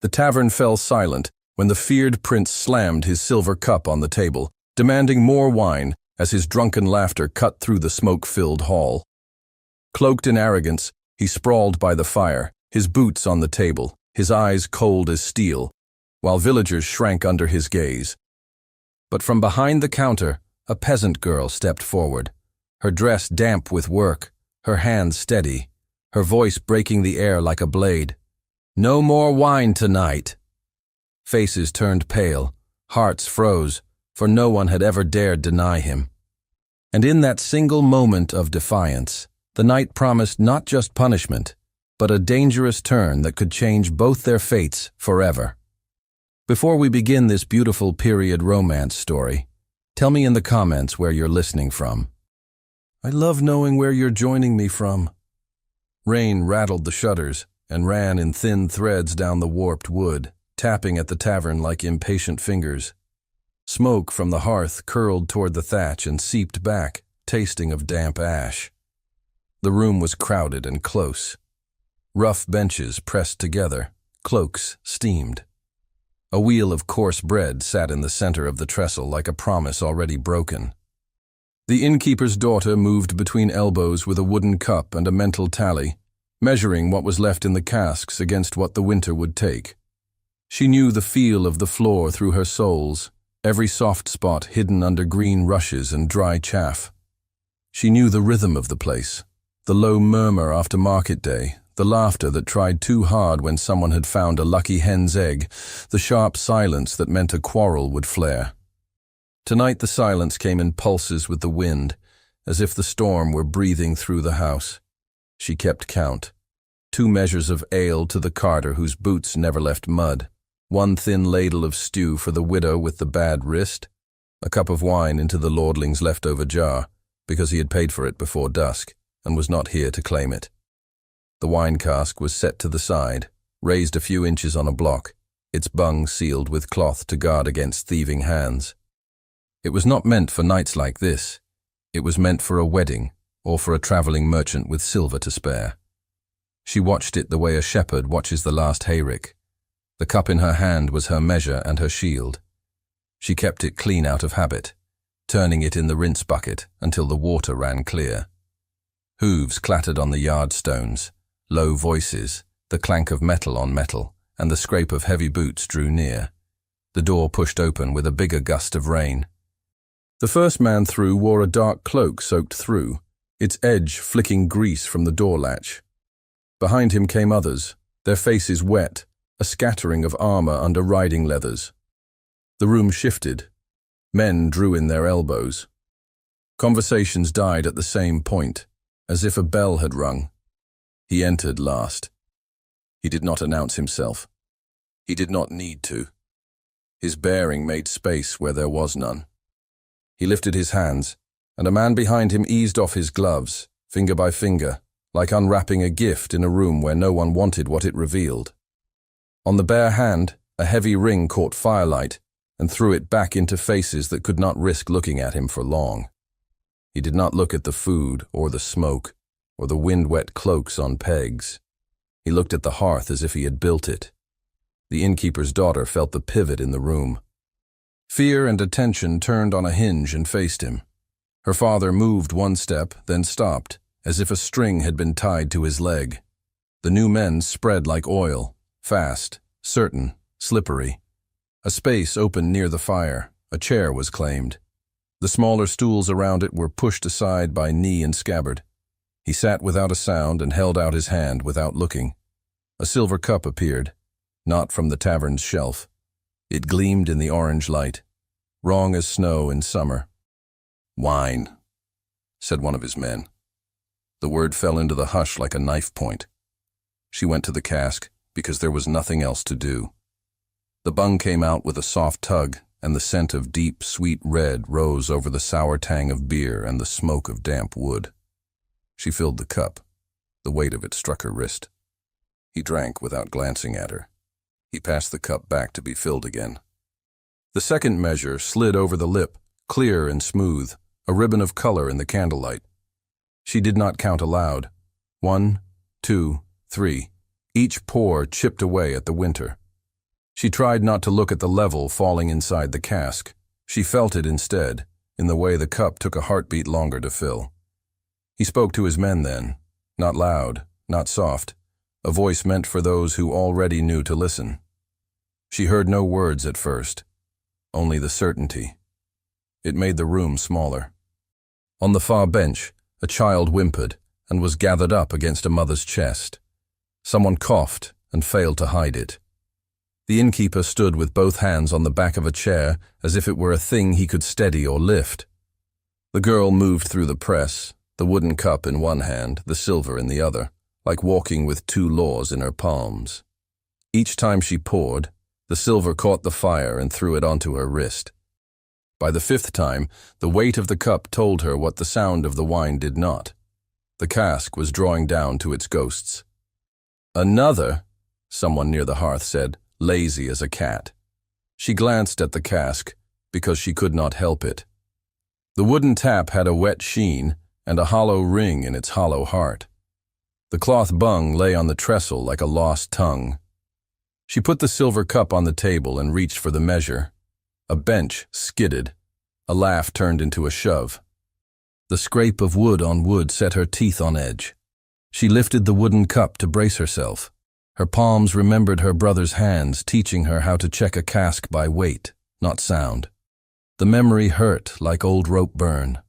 The tavern fell silent when the feared prince slammed his silver cup on the table, demanding more wine as his drunken laughter cut through the smoke-filled hall. Cloaked in arrogance, he sprawled by the fire, his boots on the table, his eyes cold as steel, while villagers shrank under his gaze. But from behind the counter, a peasant girl stepped forward, her dress damp with work, her hands steady, her voice breaking the air like a blade. "No more wine tonight." Faces turned pale, hearts froze, for no one had ever dared deny him. And in that single moment of defiance, the night promised not just punishment, but a dangerous turn that could change both their fates forever. Before we begin this beautiful period romance story, tell me in the comments where you're listening from. I love knowing where you're joining me from. Rain rattled the shutters and ran in thin threads down the warped wood, tapping at the tavern like impatient fingers. Smoke from the hearth curled toward the thatch and seeped back, tasting of damp ash. The room was crowded and close. Rough benches pressed together, cloaks steamed. A wheel of coarse bread sat in the center of the trestle like a promise already broken. The innkeeper's daughter moved between elbows with a wooden cup and a mental tally, measuring what was left in the casks against what the winter would take. She knew the feel of the floor through her soles, every soft spot hidden under green rushes and dry chaff. She knew the rhythm of the place, the low murmur after market day, the laughter that tried too hard when someone had found a lucky hen's egg, the sharp silence that meant a quarrel would flare. Tonight the silence came in pulses with the wind, as if the storm were breathing through the house. She kept count. 2 measures of ale to the carter whose boots never left mud, 1 thin ladle of stew for the widow with the bad wrist, a cup of wine into the lordling's leftover jar, because he had paid for it before dusk and was not here to claim it. The wine cask was set to the side, raised a few inches on a block, its bung sealed with cloth to guard against thieving hands. It was not meant for nights like this. It was meant for a wedding, or for a traveling merchant with silver to spare. She watched it the way a shepherd watches the last hayrick. The cup in her hand was her measure and her shield. She kept it clean out of habit, turning it in the rinse bucket until the water ran clear. Hooves clattered on the yard stones, low voices, the clank of metal on metal, and the scrape of heavy boots drew near. The door pushed open with a bigger gust of rain. The first man through wore a dark cloak soaked through, its edge flicking grease from the door latch. Behind him came others, their faces wet, a scattering of armor under riding leathers. The room shifted. Men drew in their elbows. Conversations died at the same point, as if a bell had rung. He entered last. He did not announce himself. He did not need to. His bearing made space where there was none. He lifted his hands, and a man behind him eased off his gloves, finger by finger, like unwrapping a gift in a room where no one wanted what it revealed. On the bare hand, a heavy ring caught firelight and threw it back into faces that could not risk looking at him for long. He did not look at the food or the smoke or the wind-wet cloaks on pegs. He looked at the hearth as if he had built it. The innkeeper's daughter felt the pivot in the room. Fear and attention turned on a hinge and faced him. Her father moved 1 step, then stopped, as if a string had been tied to his leg. The new men spread like oil, fast, certain, slippery. A space opened near the fire. A chair was claimed. The smaller stools around it were pushed aside by knee and scabbard. He sat without a sound and held out his hand without looking. A silver cup appeared, not from the tavern's shelf. It gleamed in the orange light, wrong as snow in summer. "Wine," said one of his men. The word fell into the hush like a knife point. She went to the cask, because there was nothing else to do. The bung came out with a soft tug, and the scent of deep, sweet red rose over the sour tang of beer and the smoke of damp wood. She filled the cup. The weight of it struck her wrist. He drank without glancing at her. He passed the cup back to be filled again. The second measure slid over the lip, clear and smooth, a ribbon of color in the candlelight. She did not count aloud. 1, 2, 3. Each pour chipped away at the winter. She tried not to look at the level falling inside the cask. She felt it instead, in the way the cup took a heartbeat longer to fill. He spoke to his men then, not loud, not soft, a voice meant for those who already knew to listen. She heard no words at first, only the certainty. It made the room smaller. On the far bench, a child whimpered and was gathered up against a mother's chest. Someone coughed and failed to hide it. The innkeeper stood with both hands on the back of a chair as if it were a thing he could steady or lift. The girl moved through the press, the wooden cup in one hand, the silver in the other, like walking with two laws in her palms. Each time she poured, the silver caught the fire and threw it onto her wrist. By the fifth time, the weight of the cup told her what the sound of the wine did not. The cask was drawing down to its ghosts. "Another," someone near the hearth said, lazy as a cat. She glanced at the cask, because she could not help it. The wooden tap had a wet sheen and a hollow ring in its hollow heart. The cloth bung lay on the trestle like a lost tongue. She put the silver cup on the table and reached for the measure. A bench skidded. A laugh turned into a shove. The scrape of wood on wood set her teeth on edge. She lifted the wooden cup to brace herself. Her palms remembered her brother's hands teaching her how to check a cask by weight, not sound. The memory hurt like old rope burn.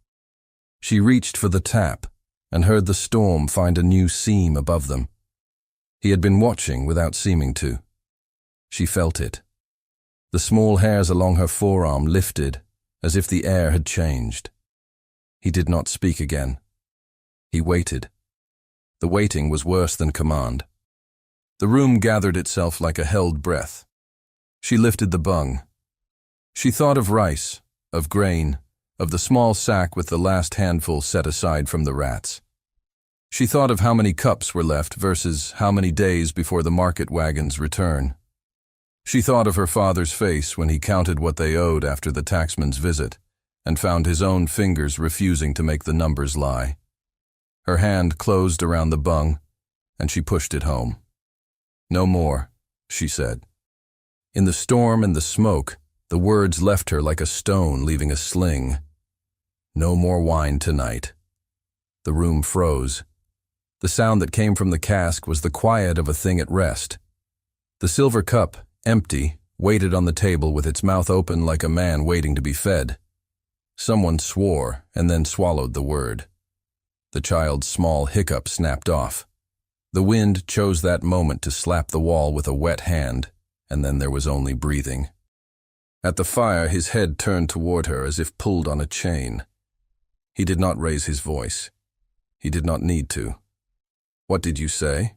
She reached for the tap and heard the storm find a new seam above them. He had been watching without seeming to. She felt it. The small hairs along her forearm lifted as if the air had changed. He did not speak again. He waited. The waiting was worse than command. The room gathered itself like a held breath. She lifted the bung. She thought of rice, of grain, of the small sack with the last handful set aside from the rats. She thought of how many cups were left versus how many days before the market wagon's return. She thought of her father's face when he counted what they owed after the taxman's visit and found his own fingers refusing to make the numbers lie. Her hand closed around the bung, and she pushed it home. "No more," she said. In the storm and the smoke, the words left her like a stone leaving a sling. No more wine tonight. The room froze. The sound that came from the cask was the quiet of a thing at rest. The silver cup, empty, waited on the table with its mouth open like a man waiting to be fed. Someone swore and then swallowed the word. The child's small hiccup snapped off. The wind chose that moment to slap the wall with a wet hand, and then there was only breathing. At the fire, his head turned toward her as if pulled on a chain. He did not raise his voice. He did not need to. "What did you say?"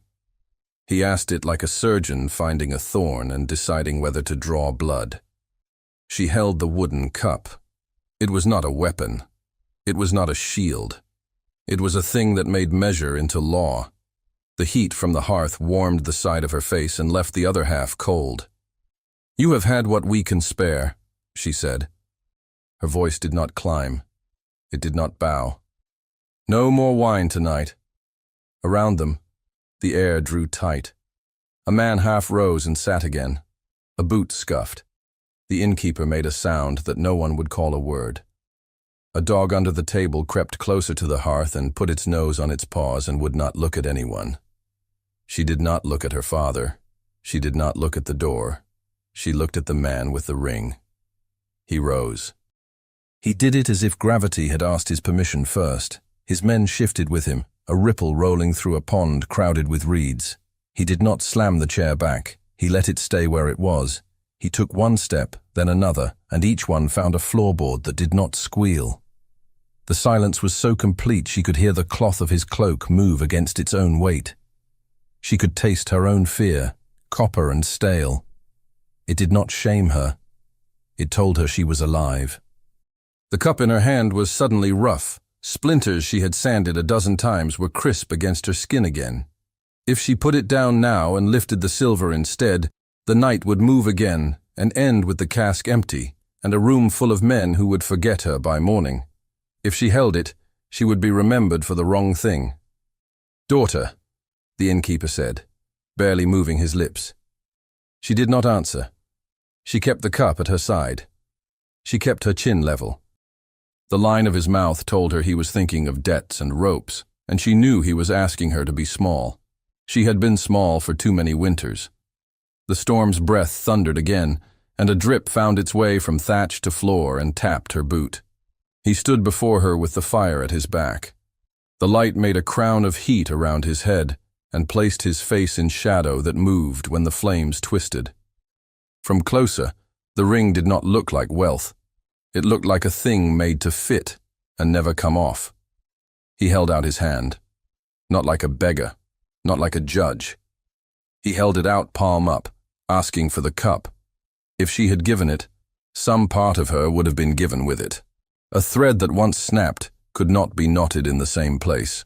He asked it like a surgeon finding a thorn and deciding whether to draw blood. She held the wooden cup. It was not a weapon. It was not a shield. It was a thing that made measure into law. The heat from the hearth warmed the side of her face and left the other half cold. "You have had what we can spare," she said. Her voice did not climb. It did not bow. "No more wine tonight." Around them, the air drew tight. A man half rose and sat again. A boot scuffed. The innkeeper made a sound that no one would call a word. A dog under the table crept closer to the hearth and put its nose on its paws and would not look at anyone. She did not look at her father. She did not look at the door. She looked at the man with the ring. He rose. He did it as if gravity had asked his permission first. His men shifted with him, a ripple rolling through a pond crowded with reeds. He did not slam the chair back. He let it stay where it was. He took one step, then another, and each one found a floorboard that did not squeal. The silence was so complete she could hear the cloth of his cloak move against its own weight. She could taste her own fear, copper and stale. It did not shame her. It told her she was alive. The cup in her hand was suddenly rough. Splinters she had sanded a dozen times were crisp against her skin again. If she put it down now and lifted the silver instead, the night would move again and end with the cask empty and a room full of men who would forget her by morning. If she held it, she would be remembered for the wrong thing. "Daughter," the innkeeper said, barely moving his lips. She did not answer. She kept the cup at her side. She kept her chin level. The line of his mouth told her he was thinking of debts and ropes, and she knew he was asking her to be small. She had been small for too many winters. The storm's breath thundered again, and a drip found its way from thatch to floor and tapped her boot. He stood before her with the fire at his back. The light made a crown of heat around his head and placed his face in shadow that moved when the flames twisted. From closer, the ring did not look like wealth. It looked like a thing made to fit and never come off. He held out his hand. Not like a beggar, not like a judge. He held it out palm up, asking for the cup. If she had given it, some part of her would have been given with it. A thread that once snapped could not be knotted in the same place.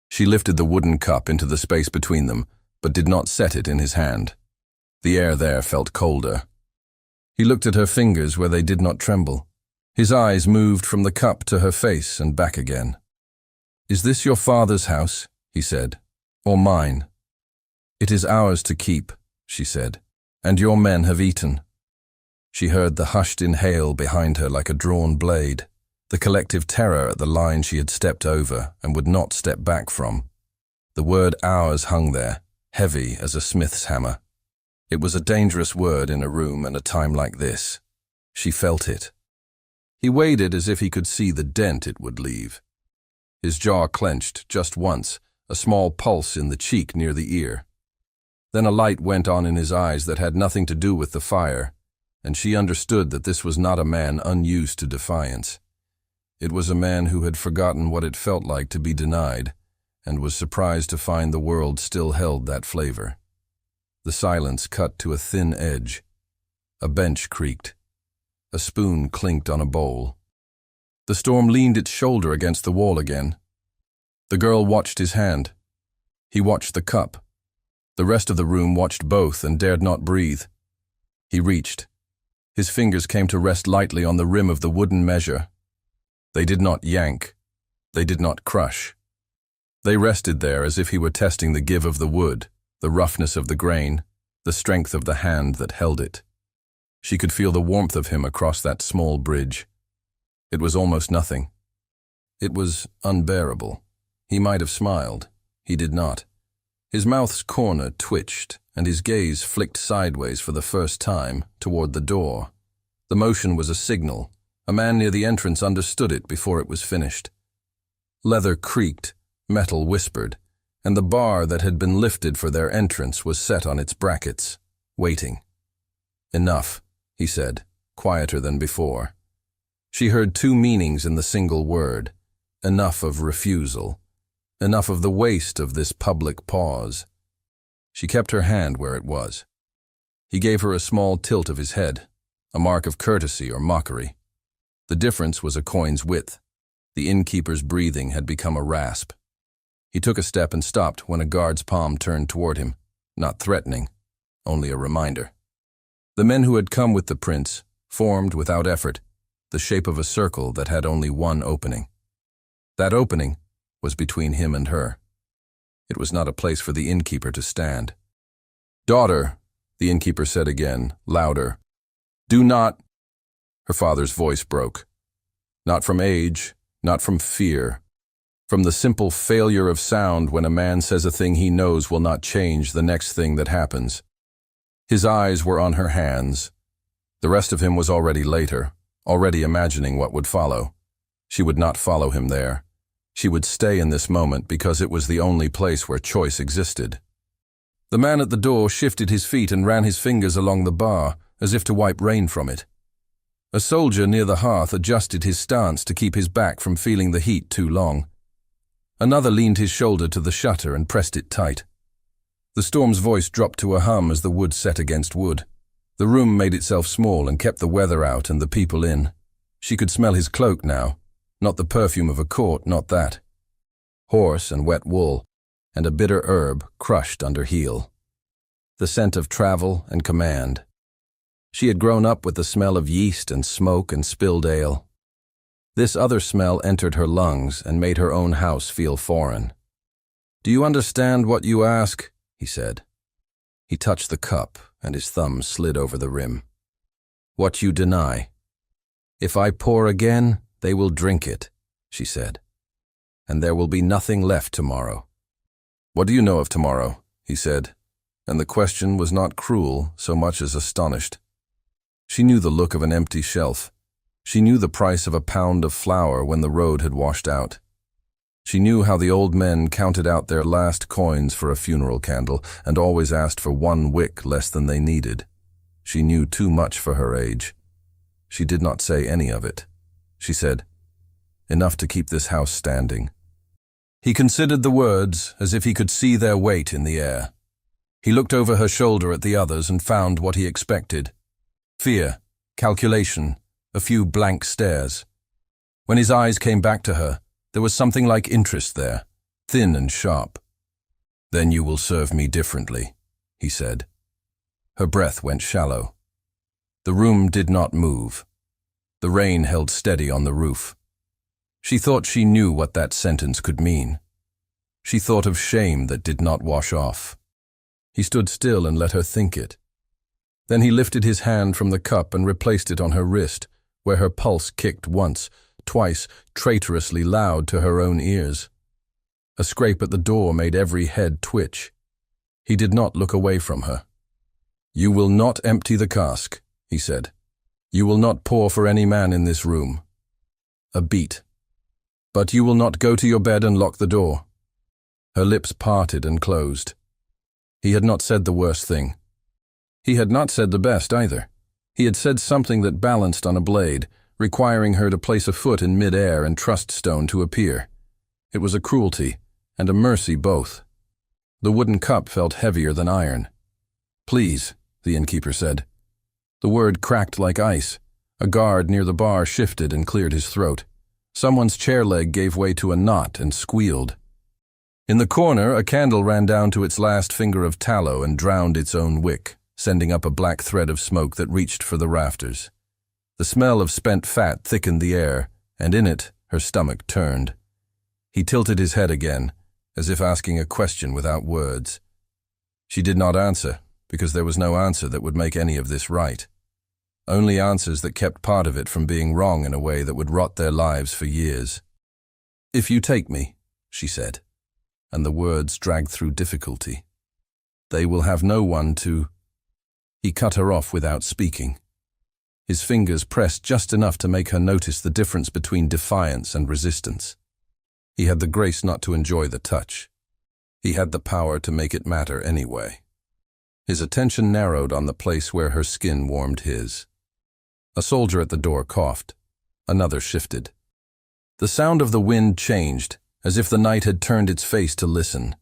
She lifted the wooden cup into the space between them, but did not set it in his hand. The air there felt colder. He looked at her fingers where they did not tremble. His eyes moved from the cup to her face and back again. "Is this your father's house?" he said, "or mine?" "It is ours to keep," she said, "and your men have eaten." She heard the hushed inhale behind her like a drawn blade, the collective terror at the line she had stepped over and would not step back from. The word ours hung there, heavy as a smith's hammer. It was a dangerous word in a room and a time like this. She felt it. He weighed it as if he could see the dent it would leave. His jaw clenched just once, a small pulse in the cheek near the ear. Then a light went on in his eyes that had nothing to do with the fire, and she understood that this was not a man unused to defiance. It was a man who had forgotten what it felt like to be denied, and was surprised to find the world still held that flavor. The silence cut to a thin edge. A bench creaked. A spoon clinked on a bowl. The storm leaned its shoulder against the wall again. The girl watched his hand. He watched the cup. The rest of the room watched both and dared not breathe. He reached. His fingers came to rest lightly on the rim of the wooden measure. They did not yank. They did not crush. They rested there as if he were testing the give of the wood, the roughness of the grain, the strength of the hand that held it. She could feel the warmth of him across that small bridge. It was almost nothing. It was unbearable. He might have smiled. He did not. His mouth's corner twitched, and his gaze flicked sideways for the first time, toward the door. The motion was a signal. A man near the entrance understood it before it was finished. Leather creaked, metal whispered, and the bar that had been lifted for their entrance was set on its brackets, waiting. "Enough," he said, quieter than before. She heard two meanings in the single word. Enough of refusal. Enough of the waste of this public pause. She kept her hand where it was. He gave her a small tilt of his head, a mark of courtesy or mockery. The difference was a coin's width. The innkeeper's breathing had become a rasp. He took a step and stopped when a guard's palm turned toward him, not threatening, only a reminder. The men who had come with the prince formed without effort, the shape of a circle that had only one opening. That opening was between him and her. It was not a place for the innkeeper to stand. "Daughter," the innkeeper said again, louder. "Do not—" Her father's voice broke. Not from age, not from fear. From the simple failure of sound when a man says a thing he knows will not change the next thing that happens. His eyes were on her hands. The rest of him was already later, already imagining what would follow. She would not follow him there. She would stay in this moment because it was the only place where choice existed. The man at the door shifted his feet and ran his fingers along the bar, as if to wipe rain from it. A soldier near the hearth adjusted his stance to keep his back from feeling the heat too long. Another leaned his shoulder to the shutter and pressed it tight. The storm's voice dropped to a hum as the wood set against wood. The room made itself small and kept the weather out and the people in. She could smell his cloak now. Not the perfume of a court, not that. Horse and wet wool, and a bitter herb crushed under heel. The scent of travel and command. She had grown up with the smell of yeast and smoke and spilled ale. This other smell entered her lungs and made her own house feel foreign. "Do you understand what you ask?" he said. He touched the cup, and his thumb slid over the rim. What you deny. If I pour again, they will drink it, she said. And there will be nothing left tomorrow. What do you know of tomorrow? He said, and the question was not cruel so much as astonished. She knew the look of an empty shelf. She knew the price of a pound of flour when the road had washed out. She knew how the old men counted out their last coins for a funeral candle and always asked for 1 wick less than they needed. She knew too much for her age. She did not say any of it. She said, "Enough to keep this house standing." He considered the words as if he could see their weight in the air. He looked over her shoulder at the others and found what he expected. Fear, calculation, a few blank stares. When his eyes came back to her, there was something like interest there, thin and sharp. "Then you will serve me differently," he said. Her breath went shallow. The room did not move. The rain held steady on the roof. She thought she knew what that sentence could mean. She thought of shame that did not wash off. He stood still and let her think it. Then he lifted his hand from the cup and replaced it on her wrist, where her pulse kicked once, twice, traitorously loud to her own ears. A scrape at the door made every head twitch. He did not look away from her. "You will not empty the cask," he said. "You will not pour for any man in this room." A beat. "But you will not go to your bed and lock the door." Her lips parted and closed. He had not said the worst thing. He had not said the best either. He had said something that balanced on a blade, requiring her to place a foot in mid-air and trust stone to appear. It was a cruelty and a mercy both. The wooden cup felt heavier than iron. "Please," the innkeeper said. The word cracked like ice. A guard near the bar shifted and cleared his throat. Someone's chair leg gave way to a knot and squealed. In the corner, a candle ran down to its last finger of tallow and drowned its own wick, sending up a black thread of smoke that reached for the rafters. The smell of spent fat thickened the air, and in it, her stomach turned. He tilted his head again, as if asking a question without words. She did not answer, because there was no answer that would make any of this right. Only answers that kept part of it from being wrong in a way that would rot their lives for years. "If you take me," she said, and the words dragged through difficulty. "They will have no one to—" He cut her off without speaking. His fingers pressed just enough to make her notice the difference between defiance and resistance. He had the grace not to enjoy the touch. He had the power to make it matter anyway. His attention narrowed on the place where her skin warmed his. A soldier at the door coughed. Another shifted. The sound of the wind changed, as if the night had turned its face to listen.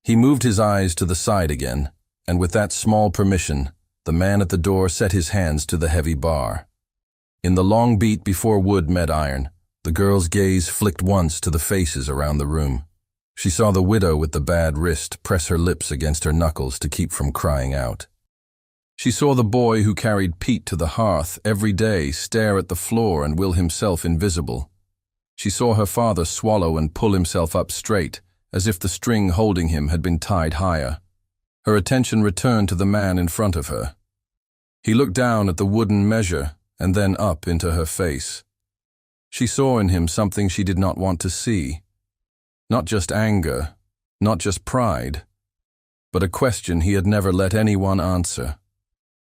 He moved his eyes to the side again, and with that small permission, the man at the door set his hands to the heavy bar. In the long beat before wood met iron, the girl's gaze flicked once to the faces around the room. She saw the widow with the bad wrist press her lips against her knuckles to keep from crying out. She saw the boy who carried Pete to the hearth every day stare at the floor and will himself invisible. She saw her father swallow and pull himself up straight, as if the string holding him had been tied higher. Her attention returned to the man in front of her. He looked down at the wooden measure and then up into her face. She saw in him something she did not want to see. Not just anger, not just pride, but a question he had never let anyone answer.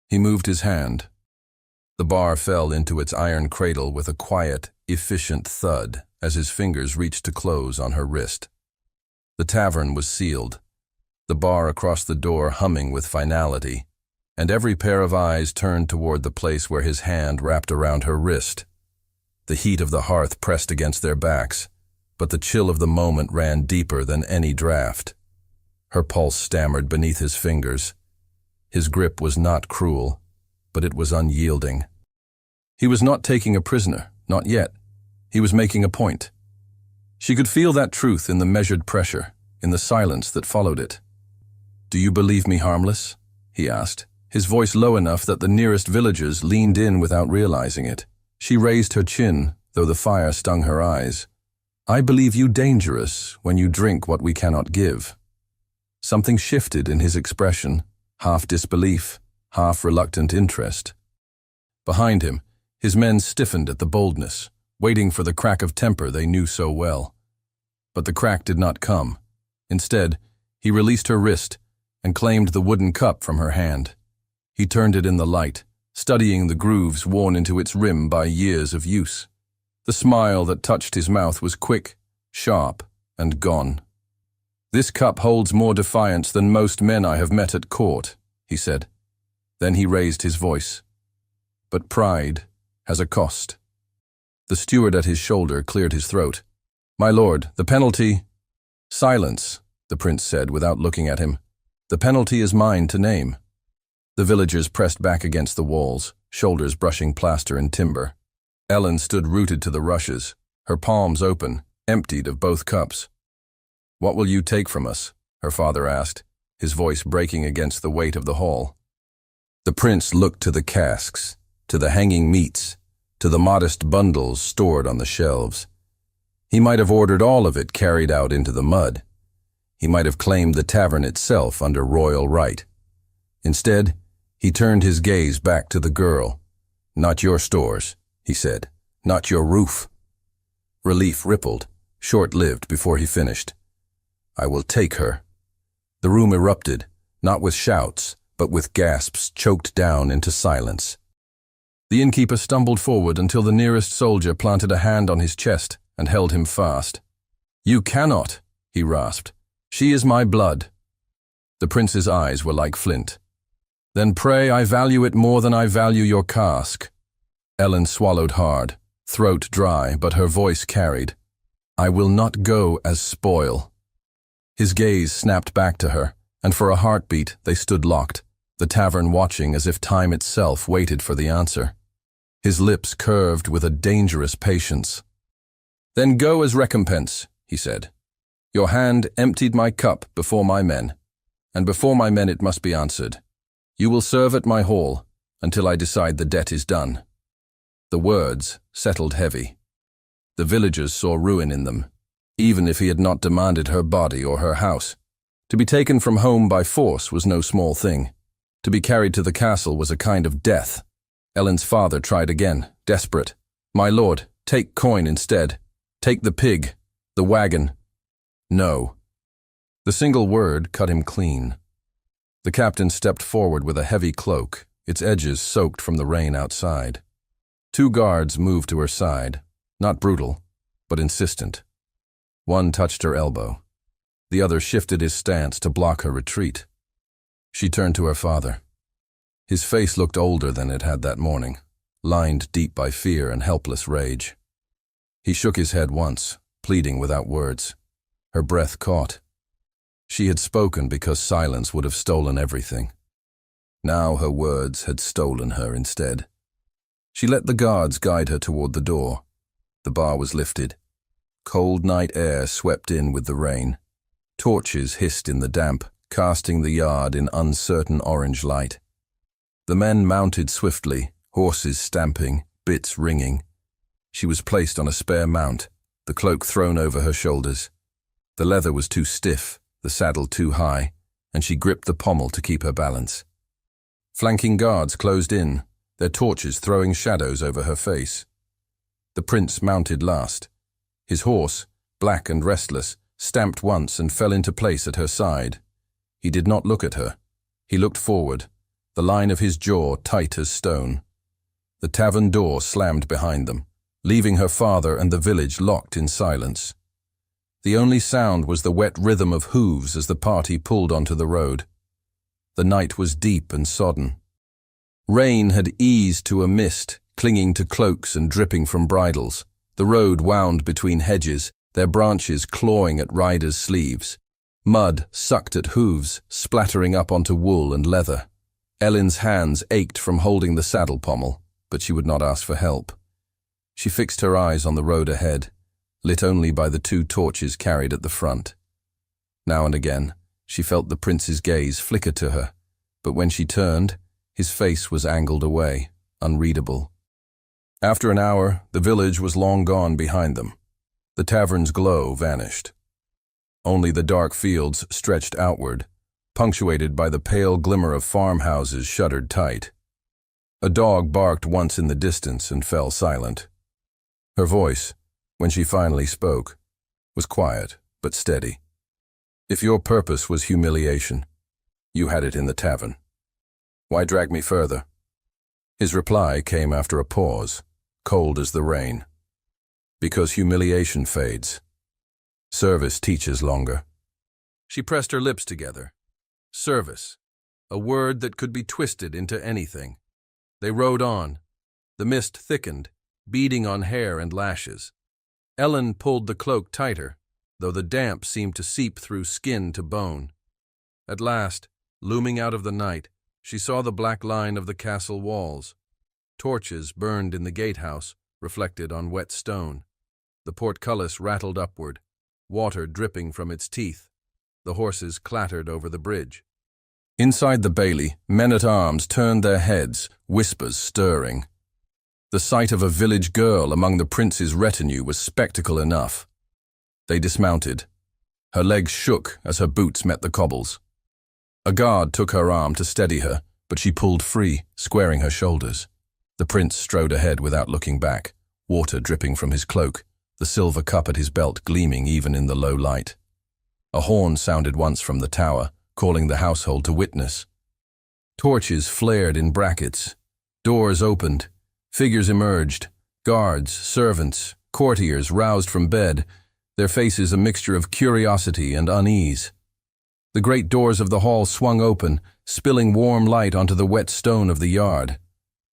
He moved his hand. The bar fell into its iron cradle with a quiet, efficient thud as his fingers reached to close on her wrist. The tavern was sealed, the bar across the door humming with finality, and every pair of eyes turned toward the place where his hand wrapped around her wrist. The heat of the hearth pressed against their backs, but the chill of the moment ran deeper than any draft. Her pulse stammered beneath his fingers. His grip was not cruel, but it was unyielding. He was not taking a prisoner, not yet. He was making a point. She could feel that truth in the measured pressure, in the silence that followed it. "Do you believe me harmless?" he asked, his voice low enough that the nearest villagers leaned in without realizing it. She raised her chin, though the fire stung her eyes. "I believe you dangerous when you drink what we cannot give." Something shifted in his expression, half disbelief, half reluctant interest. Behind him, his men stiffened at the boldness, waiting for the crack of temper they knew so well. But the crack did not come. Instead, he released her wrist and claimed the wooden cup from her hand. He turned it in the light, studying the grooves worn into its rim by years of use. The smile that touched his mouth was quick, sharp, and gone. "This cup holds more defiance than most men I have met at court," he said. Then he raised his voice. "But pride has a cost." The steward at his shoulder cleared his throat. "My lord, the penalty—" "Silence," the prince said without looking at him. "The penalty is mine to name." The villagers pressed back against the walls, shoulders brushing plaster and timber. Ellen stood rooted to the rushes, her palms open, emptied of both cups. "What will you take from us?" her father asked, his voice breaking against the weight of the hall. The prince looked to the casks, to the hanging meats, to the modest bundles stored on the shelves. He might have ordered all of it carried out into the mud. He might have claimed the tavern itself under royal right. Instead, he turned his gaze back to the girl. "Not your stores," he said. "Not your roof." Relief rippled, short-lived before he finished. "I will take her." The room erupted, not with shouts, but with gasps choked down into silence. The innkeeper stumbled forward until the nearest soldier planted a hand on his chest and held him fast. "You cannot," he rasped. "She is my blood." The prince's eyes were like flint. "Then pray I value it more than I value your cask." Ellen swallowed hard, throat dry, but her voice carried. "I will not go as spoil." His gaze snapped back to her, and for a heartbeat they stood locked, the tavern watching as if time itself waited for the answer. His lips curved with a dangerous patience. "Then go as recompense," he said. "Your hand emptied my cup before my men, and before my men it must be answered. You will serve at my hall until I decide the debt is done." The words settled heavy. The villagers saw ruin in them, even if he had not demanded her body or her house. To be taken from home by force was no small thing. To be carried to the castle was a kind of death. Ellen's father tried again, desperate. "My lord, take coin instead. Take the pig, the wagon." "No." The single word cut him clean. The captain stepped forward with a heavy cloak, its edges soaked from the rain outside. Two guards moved to her side, not brutal, but insistent. One touched her elbow. The other shifted his stance to block her retreat. She turned to her father. His face looked older than it had that morning, lined deep by fear and helpless rage. He shook his head once, pleading without words. Her breath caught. She had spoken because silence would have stolen everything. Now her words had stolen her instead. She let the guards guide her toward the door. The bar was lifted. Cold night air swept in with the rain. Torches hissed in the damp, casting the yard in uncertain orange light. The men mounted swiftly, horses stamping, bits ringing. She was placed on a spare mount, the cloak thrown over her shoulders. The leather was too stiff, the saddle too high, and she gripped the pommel to keep her balance. Flanking guards closed in, their torches throwing shadows over her face. The prince mounted last. His horse, black and restless, stamped once and fell into place at her side. He did not look at her. He looked forward, the line of his jaw tight as stone. The tavern door slammed behind them, leaving her father and the village locked in silence. The only sound was the wet rhythm of hooves as the party pulled onto the road. The night was deep and sodden. Rain had eased to a mist, clinging to cloaks and dripping from bridles. The road wound between hedges, their branches clawing at riders' sleeves. Mud sucked at hooves, splattering up onto wool and leather. Ellen's hands ached from holding the saddle pommel, but she would not ask for help. She fixed her eyes on the road ahead, lit only by the two torches carried at the front. Now and again, she felt the prince's gaze flicker to her, but when she turned, his face was angled away, unreadable. After an hour, the village was long gone behind them. The tavern's glow vanished. Only the dark fields stretched outward, punctuated by the pale glimmer of farmhouses shuttered tight. A dog barked once in the distance and fell silent. Her voice, when she finally spoke, was quiet but steady. If your purpose was humiliation, you had it in the tavern. Why drag me further? His reply came after a pause, cold as the rain. Because humiliation fades. Service teaches longer. She pressed her lips together. Service, a word that could be twisted into anything. They rode on. The mist thickened, beading on hair and lashes. Ellen pulled the cloak tighter, though the damp seemed to seep through skin to bone. At last, looming out of the night, she saw the black line of the castle walls. Torches burned in the gatehouse, reflected on wet stone. The portcullis rattled upward, water dripping from its teeth. The horses clattered over the bridge. Inside the bailey, men-at-arms turned their heads, whispers stirring. The sight of a village girl among the prince's retinue was spectacle enough. They dismounted. Her legs shook as her boots met the cobbles. A guard took her arm to steady her, but she pulled free, squaring her shoulders. The prince strode ahead without looking back, water dripping from his cloak, the silver cup at his belt gleaming even in the low light. A horn sounded once from the tower, calling the household to witness. Torches flared in brackets. Doors opened. Figures emerged. Guards, servants, courtiers roused from bed, their faces a mixture of curiosity and unease. The great doors of the hall swung open, spilling warm light onto the wet stone of the yard.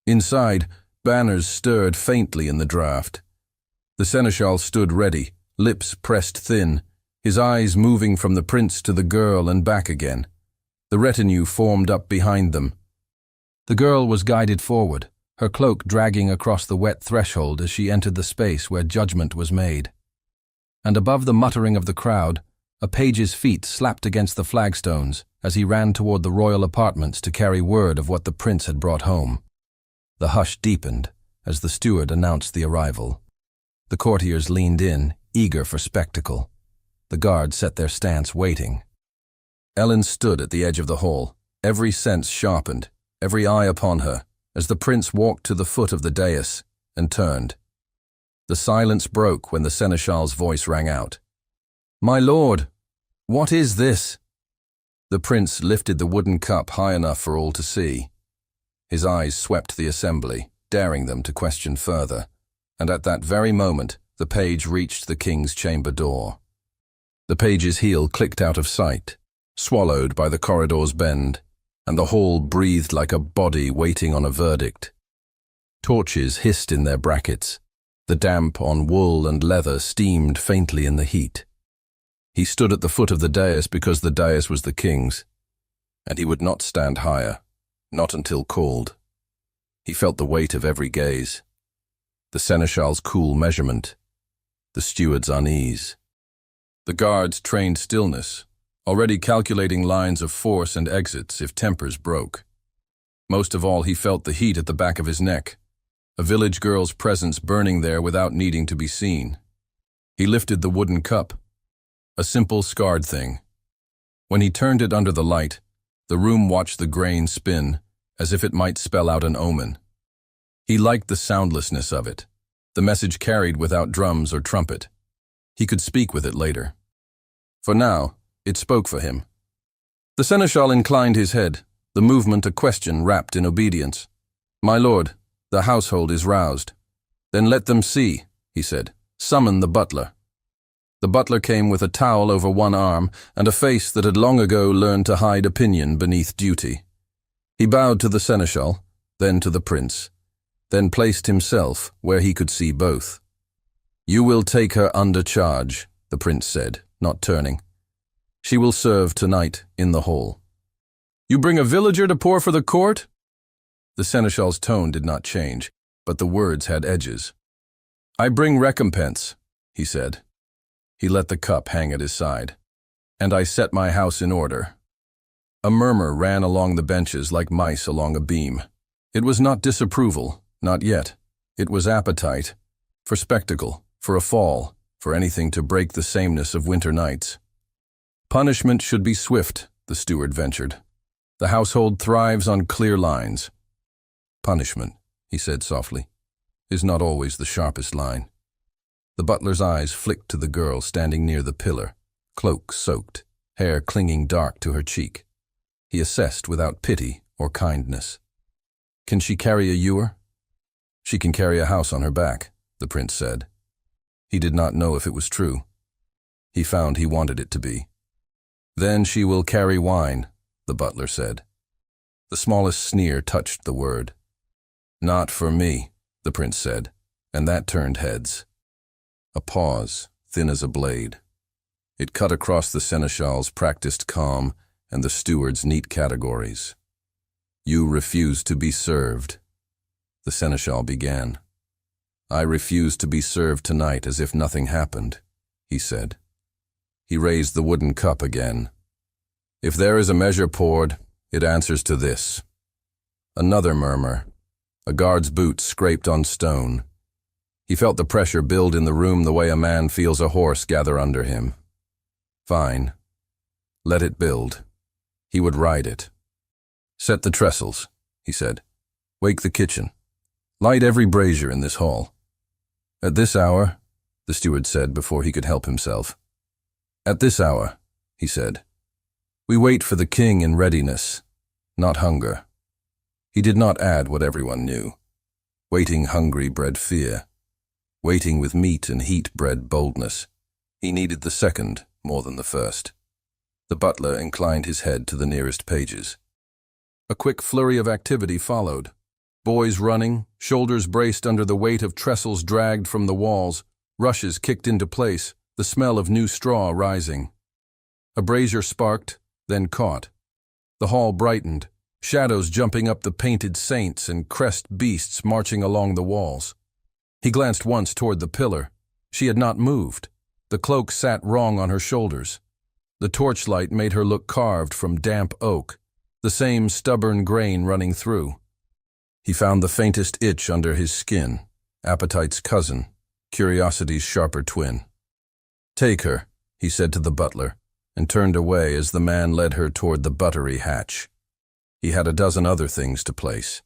Inside, banners stirred faintly in the draught. The seneschal stood ready, lips pressed thin, his eyes moving from the prince to the girl and back again. The retinue formed up behind them. The girl was guided forward, her cloak dragging across the wet threshold as she entered the space where judgment was made. And above the muttering of the crowd, a page's feet slapped against the flagstones as he ran toward the royal apartments to carry word of what the prince had brought home. The hush deepened as the steward announced the arrival. The courtiers leaned in, eager for spectacle. The guards set their stance, waiting. Ellen stood at the edge of the hall, every sense sharpened, every eye upon her, as the prince walked to the foot of the dais and turned. The silence broke when the seneschal's voice rang out. "My lord, what is this?" The prince lifted the wooden cup high enough for all to see. His eyes swept the assembly, daring them to question further, and at that very moment the page reached the king's chamber door. The page's heel clicked out of sight, swallowed by the corridor's bend, and the hall breathed like a body waiting on a verdict. Torches hissed in their brackets. The damp on wool and leather steamed faintly in the heat. He stood at the foot of the dais because the dais was the king's, and he would not stand higher, not until called. He felt the weight of every gaze, the seneschal's cool measurement, the steward's unease. The guards trained stillness, already calculating lines of force and exits if tempers broke. Most of all, he felt the heat at the back of his neck, a village girl's presence burning there without needing to be seen. He lifted the wooden cup, a simple scarred thing. When he turned it under the light, the room watched the grain spin, as if it might spell out an omen. He liked the soundlessness of it, the message carried without drums or trumpet. He could speak with it later. For now, it spoke for him. The seneschal inclined his head, the movement a question wrapped in obedience. "My lord, the household is roused." "Then let them see," he said. "Summon the butler." The butler came with a towel over one arm and a face that had long ago learned to hide opinion beneath duty. He bowed to the seneschal, then to the prince, then placed himself where he could see both. "You will take her under charge," the prince said, not turning. "She will serve tonight in the hall." "You bring a villager to pour for the court?" The seneschal's tone did not change, but the words had edges. "I bring recompense," he said. He let the cup hang at his side. "And I set my house in order." A murmur ran along the benches like mice along a beam. It was not disapproval, not yet. It was appetite, for spectacle, for a fall, for anything to break the sameness of winter nights. "Punishment should be swift," the steward ventured. "The household thrives on clear lines." Punishment, he said softly, is not always the sharpest line. The butler's eyes flicked to the girl standing near the pillar, cloak soaked, hair clinging dark to her cheek. He assessed without pity or kindness. Can she carry a ewer? She can carry a house on her back, the prince said. He did not know if it was true. He found he wanted it to be. Then she will carry wine, the butler said. The smallest sneer touched the word. Not for me, the prince said, and that turned heads. A pause, thin as a blade. It cut across the seneschal's practiced calm and the steward's neat categories. You refuse to be served. The seneschal began. I refuse to be served tonight as if nothing happened, he said. He raised the wooden cup again. If there is a measure poured, it answers to this. Another murmur. A guard's boot scraped on stone. He felt the pressure build in the room the way a man feels a horse gather under him. Fine. Let it build. He would ride it. Set the trestles, he said. Wake the kitchen. Light every brazier in this hall. At this hour, the steward said before he could help himself. At this hour, he said, we wait for the king in readiness, not hunger. He did not add what everyone knew. Waiting hungry bred fear. Waiting with meat and heat bred boldness. He needed the second more than the first. The butler inclined his head to the nearest pages. A quick flurry of activity followed. Boys running, shoulders braced under the weight of trestles dragged from the walls, rushes kicked into place, the smell of new straw rising. A brazier sparked, then caught. The hall brightened, shadows jumping up the painted saints and crest beasts marching along the walls. He glanced once toward the pillar. She had not moved. The cloak sat wrong on her shoulders. The torchlight made her look carved from damp oak, the same stubborn grain running through. He found the faintest itch under his skin, appetite's cousin, curiosity's sharper twin. Take her, he said to the butler, and turned away as the man led her toward the buttery hatch. He had a dozen other things to place.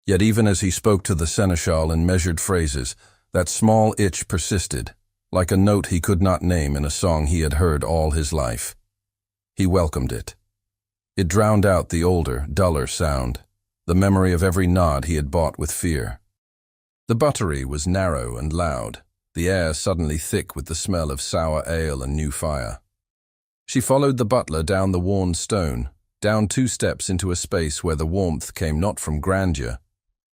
Yet even as he spoke to the seneschal in measured phrases, that small itch persisted, like a note he could not name in a song he had heard all his life. He welcomed it. It drowned out the older, duller sound, the memory of every nod he had bought with fear. The buttery was narrow and loud, the air suddenly thick with the smell of sour ale and new fire. She followed the butler down the worn stone, down 2 steps into a space where the warmth came not from grandeur,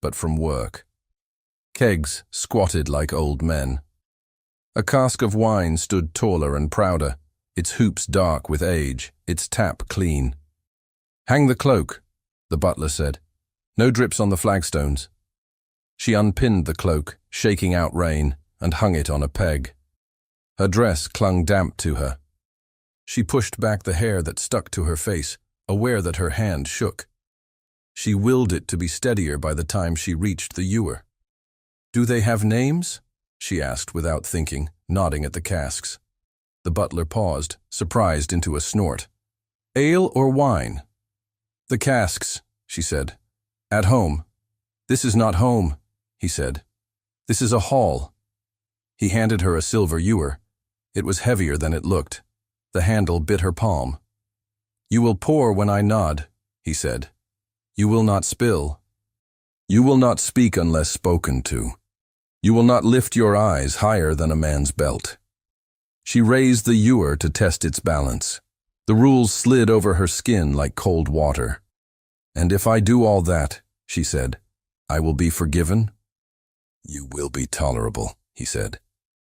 but from work. Kegs squatted like old men. A cask of wine stood taller and prouder, its hoops dark with age, its tap clean. Hang the cloak, the butler said. No drips on the flagstones. She unpinned the cloak, shaking out rain, and hung it on a peg. Her dress clung damp to her. She pushed back the hair that stuck to her face, aware that her hand shook. She willed it to be steadier by the time she reached the ewer. Do they have names? She asked without thinking, nodding at the casks. The butler paused, surprised into a snort. Ale or wine? The casks, she said. At home. This is not home, he said. This is a hall. He handed her a silver ewer. It was heavier than it looked. The handle bit her palm. You will pour when I nod, he said. You will not spill. You will not speak unless spoken to. You will not lift your eyes higher than a man's belt. She raised the ewer to test its balance. The rules slid over her skin like cold water. And if I do all that, she said, I will be forgiven? You will be tolerable, he said,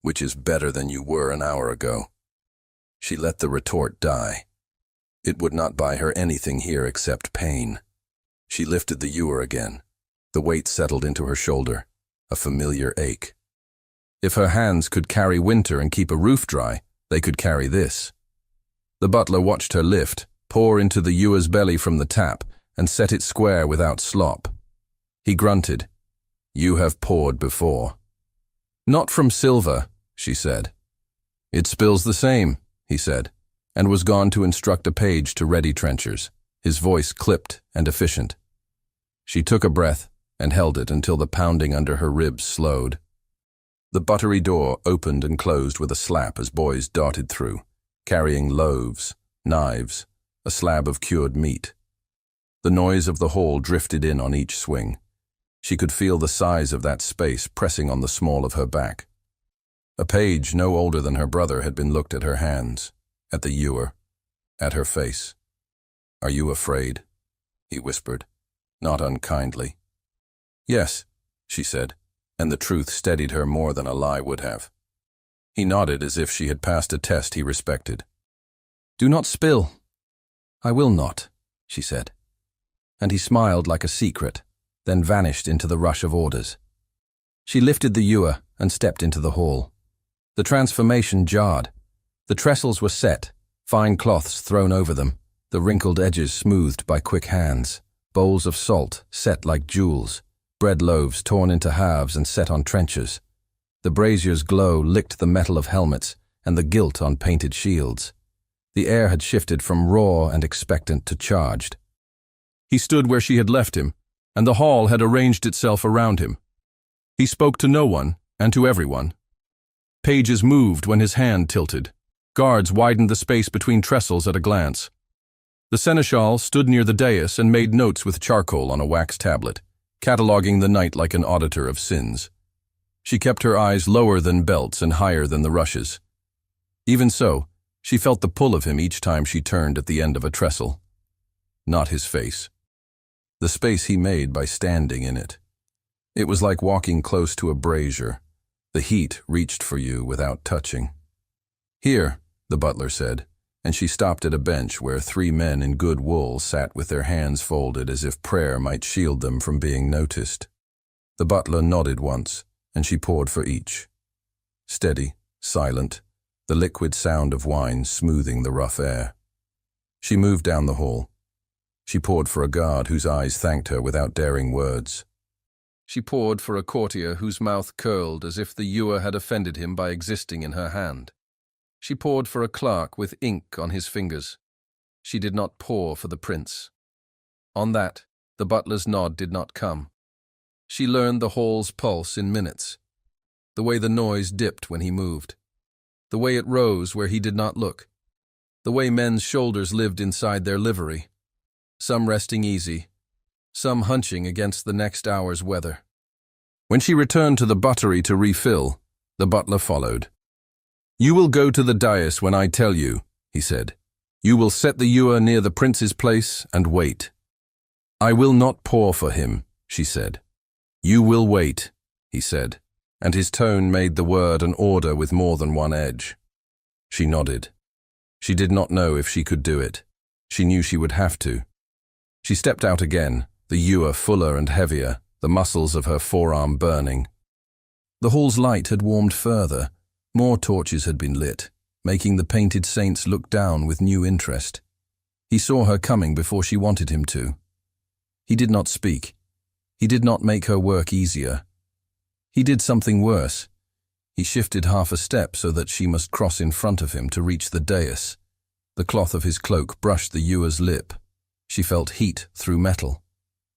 which is better than you were an hour ago. She let the retort die. It would not buy her anything here except pain. She lifted the ewer again. The weight settled into her shoulder, a familiar ache. If her hands could carry winter and keep a roof dry, they could carry this. The butler watched her lift, pour into the ewer's belly from the tap, and set it square without slop. He grunted. You have poured before. Not from silver, she said. It spills the same, he said, and was gone to instruct a page to ready trenchers, his voice clipped and efficient. She took a breath, and held it until the pounding under her ribs slowed. The buttery door opened and closed with a slap as boys darted through, carrying loaves, knives, a slab of cured meat. The noise of the hall drifted in on each swing. She could feel the size of that space pressing on the small of her back. A page no older than her brother had been looked at her hands, at the ewer, at her face. "Are you afraid?" he whispered, not unkindly. "Yes," she said, and the truth steadied her more than a lie would have. He nodded as if she had passed a test he respected. "Do not spill." "I will not," she said. And he smiled like a secret, then vanished into the rush of orders. She lifted the ewer and stepped into the hall. The transformation jarred. The trestles were set, fine cloths thrown over them, the wrinkled edges smoothed by quick hands, bowls of salt set like jewels, bread loaves torn into halves and set on trenchers. The brazier's glow licked the metal of helmets and the gilt on painted shields. The air had shifted from raw and expectant to charged. He stood where she had left him, and the hall had arranged itself around him. He spoke to no one and to everyone. Pages moved when his hand tilted. Guards widened the space between trestles at a glance. The seneschal stood near the dais and made notes with charcoal on a wax tablet, cataloging the night like an auditor of sins. She kept her eyes lower than belts and higher than the rushes. Even so, she felt the pull of him each time she turned at the end of a trestle. Not his face. The space he made by standing in it. It was like walking close to a brazier. The heat reached for you without touching. "Here," the butler said, and she stopped at a bench where 3 men in good wool sat with their hands folded as if prayer might shield them from being noticed. The butler nodded once, and she poured for each. Steady, silent, the liquid sound of wine smoothing the rough air. She moved down the hall. She poured for a guard whose eyes thanked her without daring words. She poured for a courtier whose mouth curled as if the ewer had offended him by existing in her hand. She poured for a clerk with ink on his fingers. She did not pour for the prince. On that, the butler's nod did not come. She learned the hall's pulse in minutes. The way the noise dipped when he moved. The way it rose where he did not look. The way men's shoulders lived inside their livery. Some resting easy, some hunching against the next hour's weather. When she returned to the buttery to refill, the butler followed. "You will go to the dais when I tell you," he said. "You will set the ewer near the prince's place and wait." "I will not pour for him," she said. "You will wait," he said, and his tone made the word an order with more than one edge. She nodded. She did not know if she could do it. She knew she would have to. She stepped out again, the ewer fuller and heavier, the muscles of her forearm burning. The hall's light had warmed further. More torches had been lit, making the painted saints look down with new interest. He saw her coming before she wanted him to. He did not speak. He did not make her work easier. He did something worse. He shifted half a step so that she must cross in front of him to reach the dais. The cloth of his cloak brushed the ewer's lip. She felt heat through metal.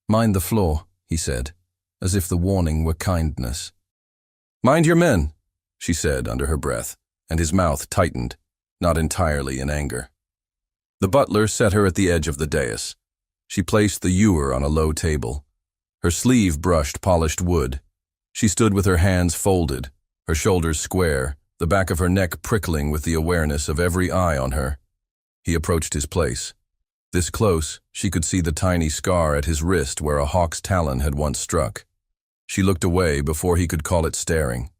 "Mind the floor," he said, as if the warning were kindness. "Mind your men," she said under her breath, and his mouth tightened, not entirely in anger. The butler set her at the edge of the dais. She placed the ewer on a low table. Her sleeve brushed polished wood. She stood with her hands folded, her shoulders square, the back of her neck prickling with the awareness of every eye on her. He approached his place. This close, she could see the tiny scar at his wrist where a hawk's talon had once struck. She looked away before he could call it staring.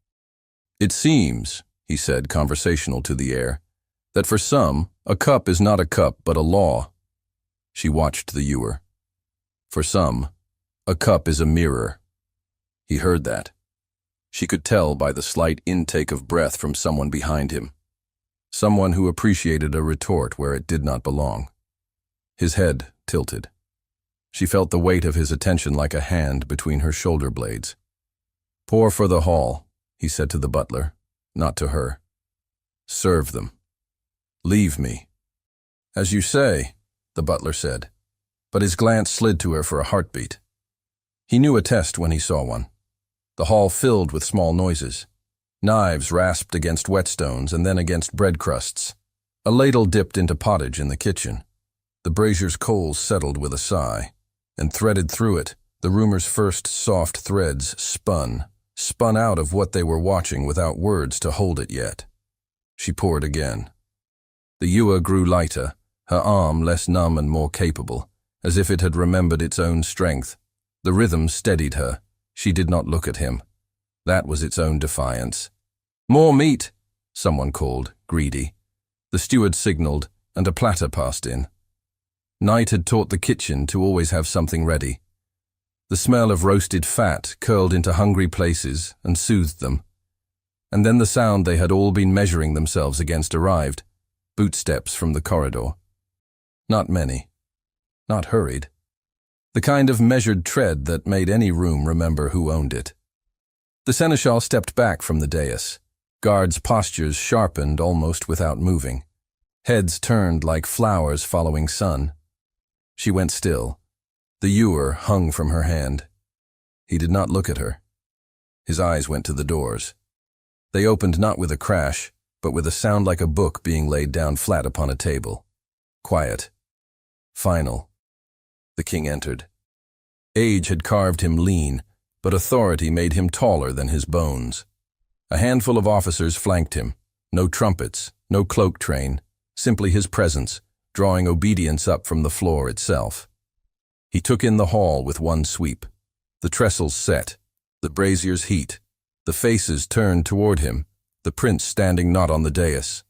"It seems," he said, conversational to the air, "that for some, a cup is not a cup but a law." She watched the ewer. "For some, a cup is a mirror." He heard that. She could tell by the slight intake of breath from someone behind him. Someone who appreciated a retort where it did not belong. His head tilted. She felt the weight of his attention like a hand between her shoulder blades. "Pour for the hall," he said to the butler, not to her. "Serve them. Leave me." "As you say," the butler said, but his glance slid to her for a heartbeat. He knew a test when he saw one. The hall filled with small noises. Knives rasped against whetstones and then against bread crusts. A ladle dipped into pottage in the kitchen. The brazier's coals settled with a sigh, and threaded through it, the rumor's first soft threads spun out of what they were watching without words to hold it yet. She poured again. The ewer grew lighter, her arm less numb and more capable, as if it had remembered its own strength. The rhythm steadied her. She did not look at him. That was its own defiance. "More meat," someone called, greedy. The steward signaled, and a platter passed in. Night had taught the kitchen to always have something ready. The smell of roasted fat curled into hungry places and soothed them. And then the sound they had all been measuring themselves against arrived, bootsteps from the corridor. Not many. Not hurried. The kind of measured tread that made any room remember who owned it. The seneschal stepped back from the dais. Guards' postures sharpened almost without moving. Heads turned like flowers following sun. She went still. The ewer hung from her hand. He did not look at her. His eyes went to the doors. They opened not with a crash, but with a sound like a book being laid down flat upon a table. Quiet. Final. The king entered. Age had carved him lean, but authority made him taller than his bones. A handful of officers flanked him. No trumpets, no cloak train, simply his presence, drawing obedience up from the floor itself. He took in the hall with one sweep. The trestles set, the brazier's heat, the faces turned toward him, the prince standing not on the dais.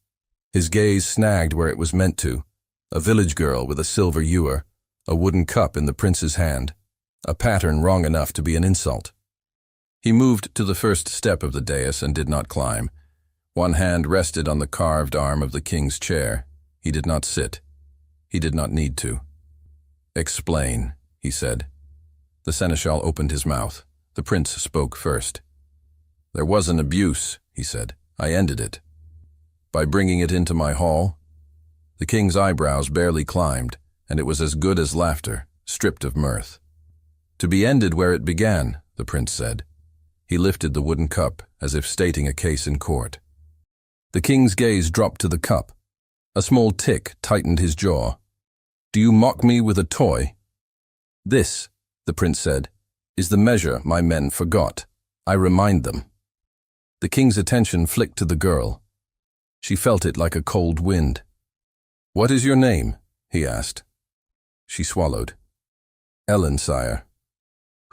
His gaze snagged where it was meant to, a village girl with a silver ewer, a wooden cup in the prince's hand, a pattern wrong enough to be an insult. He moved to the first step of the dais and did not climb. One hand rested on the carved arm of the king's chair. He did not sit. He did not need to. "Explain," he said. The seneschal opened his mouth. The prince spoke first. "There was an abuse," he said. "I ended it. By bringing it into my hall." The king's eyebrows barely climbed, and it was as good as laughter, stripped of mirth. "To be ended where it began," the prince said. He lifted the wooden cup, as if stating a case in court. The king's gaze dropped to the cup. A small tick tightened his jaw. "Do you mock me with a toy?" "This," the prince said, "is the measure my men forgot. I remind them." The king's attention flicked to the girl. She felt it like a cold wind. "What is your name?" he asked. She swallowed. "Ellen, sire."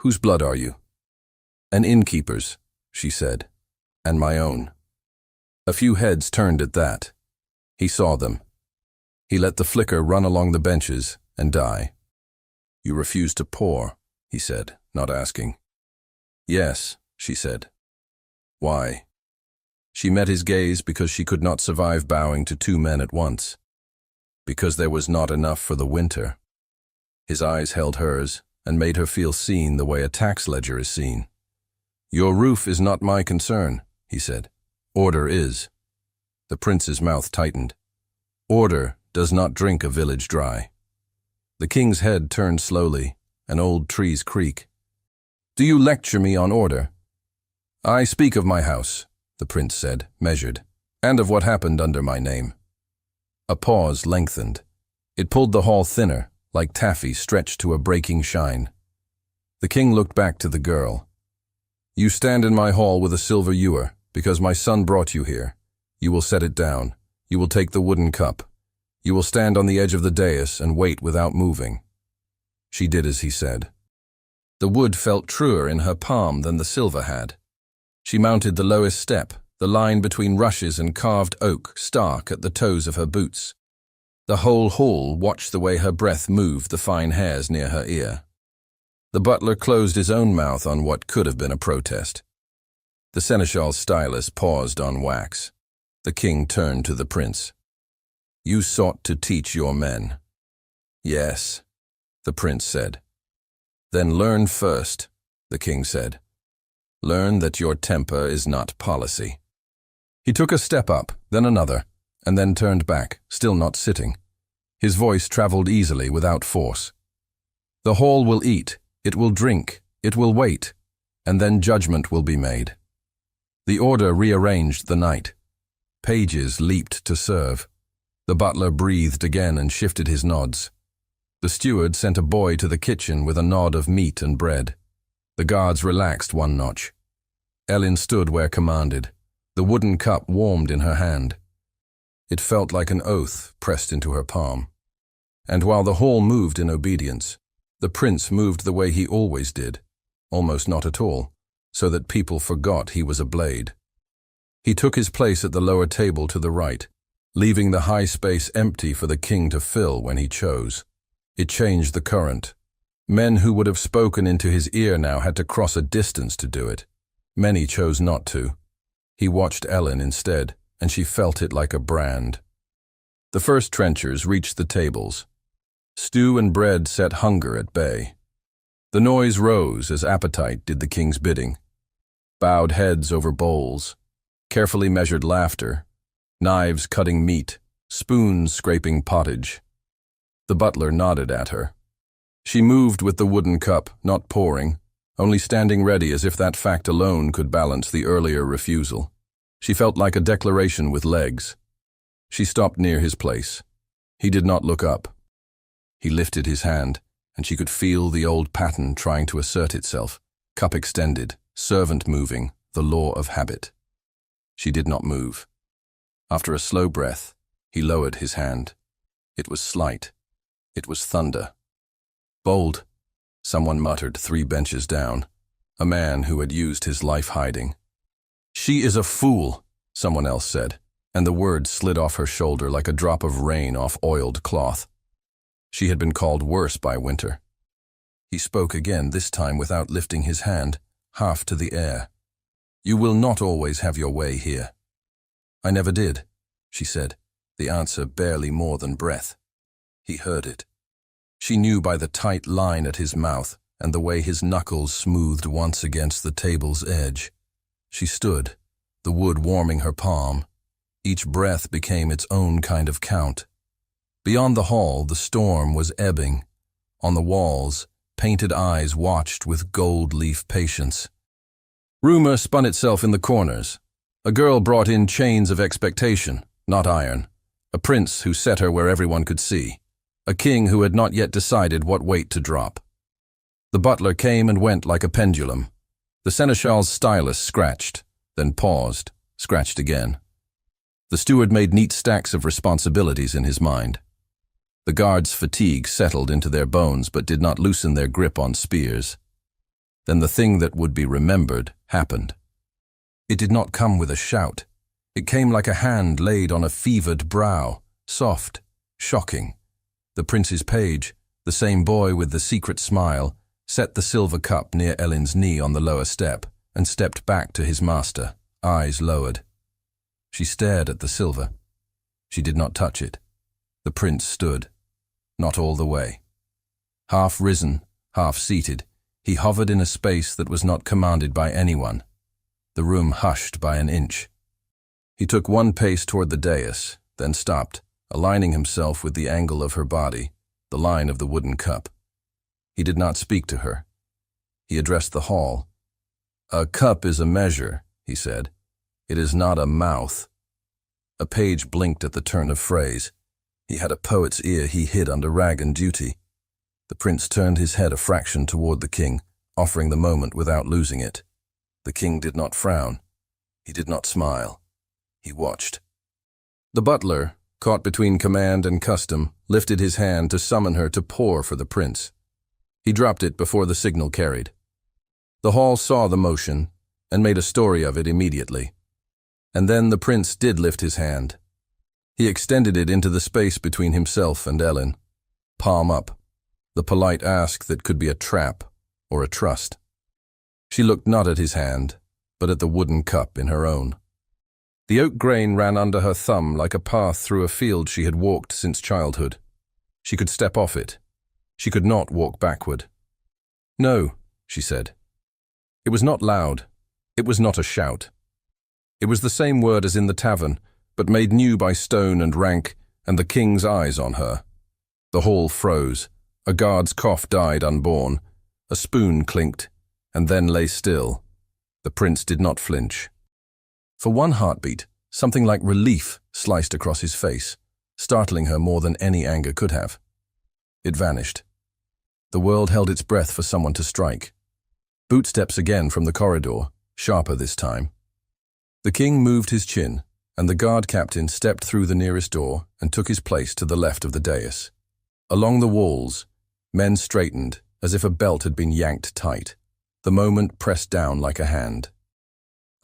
"Whose blood are you?" "An innkeeper's," she said, "and my own." A few heads turned at that. He saw them. He let the flicker run along the benches and die. "You refuse to pour," he said, not asking. "Yes," she said. "Why?" She met his gaze because she could not survive bowing to two men at once. Because there was not enough for the winter. His eyes held hers and made her feel seen the way a tax ledger is seen. "Your roof is not my concern," he said. "Order is." The prince's mouth tightened. Order does not drink a village dry. The king's head turned slowly, an old tree's creak. "Do you lecture me on order?" "I speak of my house," the prince said, measured, "and of what happened under my name." A pause lengthened. It pulled the hall thinner, like taffy stretched to a breaking shine. The king looked back to the girl. "You stand in my hall with a silver ewer, because my son brought you here. You will set it down. You will take the wooden cup. You will stand on the edge of the dais and wait without moving." She did as he said. The wood felt truer in her palm than the silver had. She mounted the lowest step, the line between rushes and carved oak stark at the toes of her boots. The whole hall watched the way her breath moved the fine hairs near her ear. The butler closed his own mouth on what could have been a protest. The seneschal's stylus paused on wax. The king turned to the prince. "You sought to teach your men." "Yes," the prince said. "Then learn first," the king said. "Learn that your temper is not policy." He took a step up, then another, and then turned back, still not sitting. His voice traveled easily without force. "The hall will eat, it will drink, It will wait, and then judgment will be made. The order rearranged the night. Pages leaped to serve. The butler breathed again and shifted his nods. The steward sent a boy to the kitchen with a nod of meat and bread. The guards relaxed one notch. Ellen stood where commanded. The wooden cup warmed in her hand. It felt like an oath pressed into her palm. And while the hall moved in obedience, the prince moved the way he always did, almost not at all, so that people forgot he was a blade. He took his place at the lower table to the right, leaving the high space empty for the king to fill when he chose. It changed the current. Men who would have spoken into his ear now had to cross a distance to do it. Many chose not to. He watched Ellen instead, and she felt it like a brand. The first trenchers reached the tables. Stew and bread set hunger at bay. The noise rose as appetite did the king's bidding. Bowed heads over bowls, carefully measured laughter, knives cutting meat, spoons scraping pottage. The butler nodded at her. She moved with the wooden cup, not pouring, only standing ready as if that fact alone could balance the earlier refusal. She felt like a declaration with legs. She stopped near his place. He did not look up. He lifted his hand, and she could feel the old pattern trying to assert itself, cup extended, servant moving, the law of habit. She did not move. After a slow breath, he lowered his hand. It was slight. It was thunder. Bold, someone muttered 3 benches down, a man who had used his life hiding. She is a fool, someone else said, and the word slid off her shoulder like a drop of rain off oiled cloth. She had been called worse by Winter. He spoke again, this time without lifting his hand, half to the air. You will not always have your way here. I never did, she said, the answer barely more than breath. He heard it. She knew by the tight line at his mouth and the way his knuckles smoothed once against the table's edge. She stood, the wood warming her palm. Each breath became its own kind of count. Beyond the hall, the storm was ebbing. On the walls, painted eyes watched with gold-leaf patience. Rumor spun itself in the corners. A girl brought in chains of expectation, not iron. A prince who set her where everyone could see. A king who had not yet decided what weight to drop. The butler came and went like a pendulum. The seneschal's stylus scratched, then paused, scratched again. The steward made neat stacks of responsibilities in his mind. The guards' fatigue settled into their bones but did not loosen their grip on spears. Then the thing that would be remembered happened. It did not come with a shout. It came like a hand laid on a fevered brow, soft, shocking. The prince's page, the same boy with the secret smile, set the silver cup near Ellen's knee on the lower step and stepped back to his master, eyes lowered. She stared at the silver. She did not touch it. The prince stood. Not all the way. Half risen, half seated, he hovered in a space that was not commanded by anyone. The room hushed by an inch. He took 1 pace toward the dais, then stopped, aligning himself with the angle of her body, the line of the wooden cup. He did not speak to her. He addressed the hall. A cup is a measure, he said. It is not a mouth. A page blinked at the turn of phrase. He had a poet's ear he hid under rag and duty. The prince turned his head a fraction toward the king, offering the moment without losing it. The king did not frown. He did not smile. He watched. The butler, caught between command and custom, lifted his hand to summon her to pour for the prince. He dropped it before the signal carried. The hall saw the motion and made a story of it immediately. And then the prince did lift his hand. He extended it into the space between himself and Ellen. Palm up, the polite ask that could be a trap or a trust. She looked not at his hand, but at the wooden cup in her own. The oak grain ran under her thumb like a path through a field she had walked since childhood. She could step off it. She could not walk backward. No, she said. It was not loud. It was not a shout. It was the same word as in the tavern, but made new by stone and rank, and the king's eyes on her. The hall froze. A guard's cough died unborn. A spoon clinked. and then lay still. The prince did not flinch. For one heartbeat, something like relief sliced across his face, startling her more than any anger could have. It vanished. The world held its breath for someone to strike. Bootsteps again from the corridor, sharper this time. The king moved his chin, and the guard captain stepped through the nearest door and took his place to the left of the dais. Along the walls, men straightened as if a belt had been yanked tight, the moment pressed down like a hand.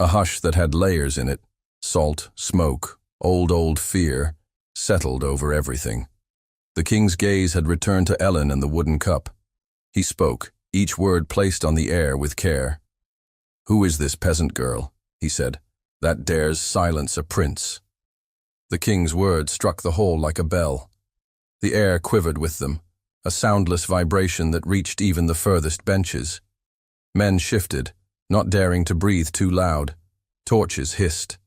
A hush that had layers in it, salt, smoke, old fear, settled over everything. The king's gaze had returned to Ellen and the wooden cup. He spoke, each word placed on the air with care. "Who is this peasant girl," he said, "that dares silence a prince?" The king's words struck the hall like a bell. The air quivered with them, a soundless vibration that reached even the furthest benches. Men shifted, not daring to breathe too loud. Torches hissed.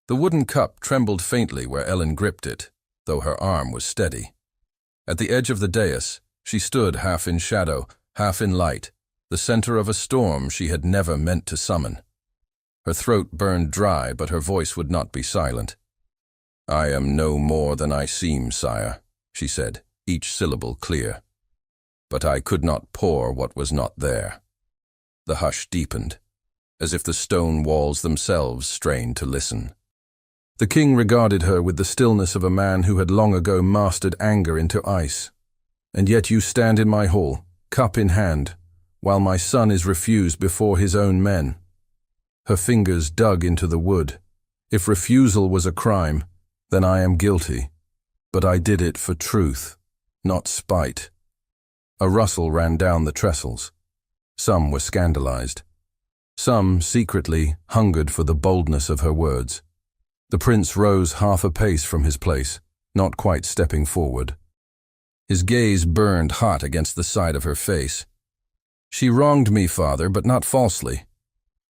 The wooden cup trembled faintly where Ellen gripped it, though her arm was steady. At the edge of the dais, she stood half in shadow, half in light, the center of a storm she had never meant to summon. Her throat burned dry, but her voice would not be silent. "I am no more than I seem, sire," she said, each syllable clear. "But I could not pour what was not there." The hush deepened, as if the stone walls themselves strained to listen. The king regarded her with the stillness of a man who had long ago mastered anger into ice. "And yet you stand in my hall, cup in hand, while my son is refused before his own men." Her fingers dug into the wood. "If refusal was a crime, then I am guilty. But I did it for truth, not spite." A rustle ran down the trestles. Some were scandalized. Some, secretly, hungered for the boldness of her words. The prince rose half a pace from his place, not quite stepping forward. His gaze burned hot against the side of her face. "She wronged me, father, but not falsely.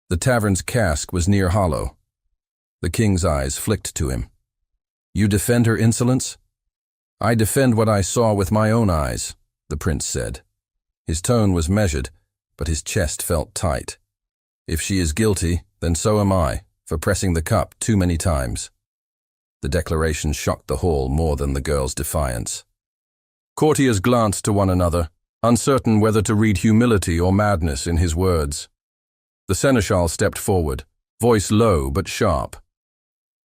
The tavern's cask was near hollow." The king's eyes flicked to him. "You defend her insolence?" "I defend what I saw with my own eyes," the prince said. His tone was measured, but his chest felt tight. "If she is guilty, then so am I, for pressing the cup too many times." The declaration shocked the hall more than the girl's defiance. Courtiers glanced to one another, uncertain whether to read humility or madness in his words. The seneschal stepped forward, voice low but sharp.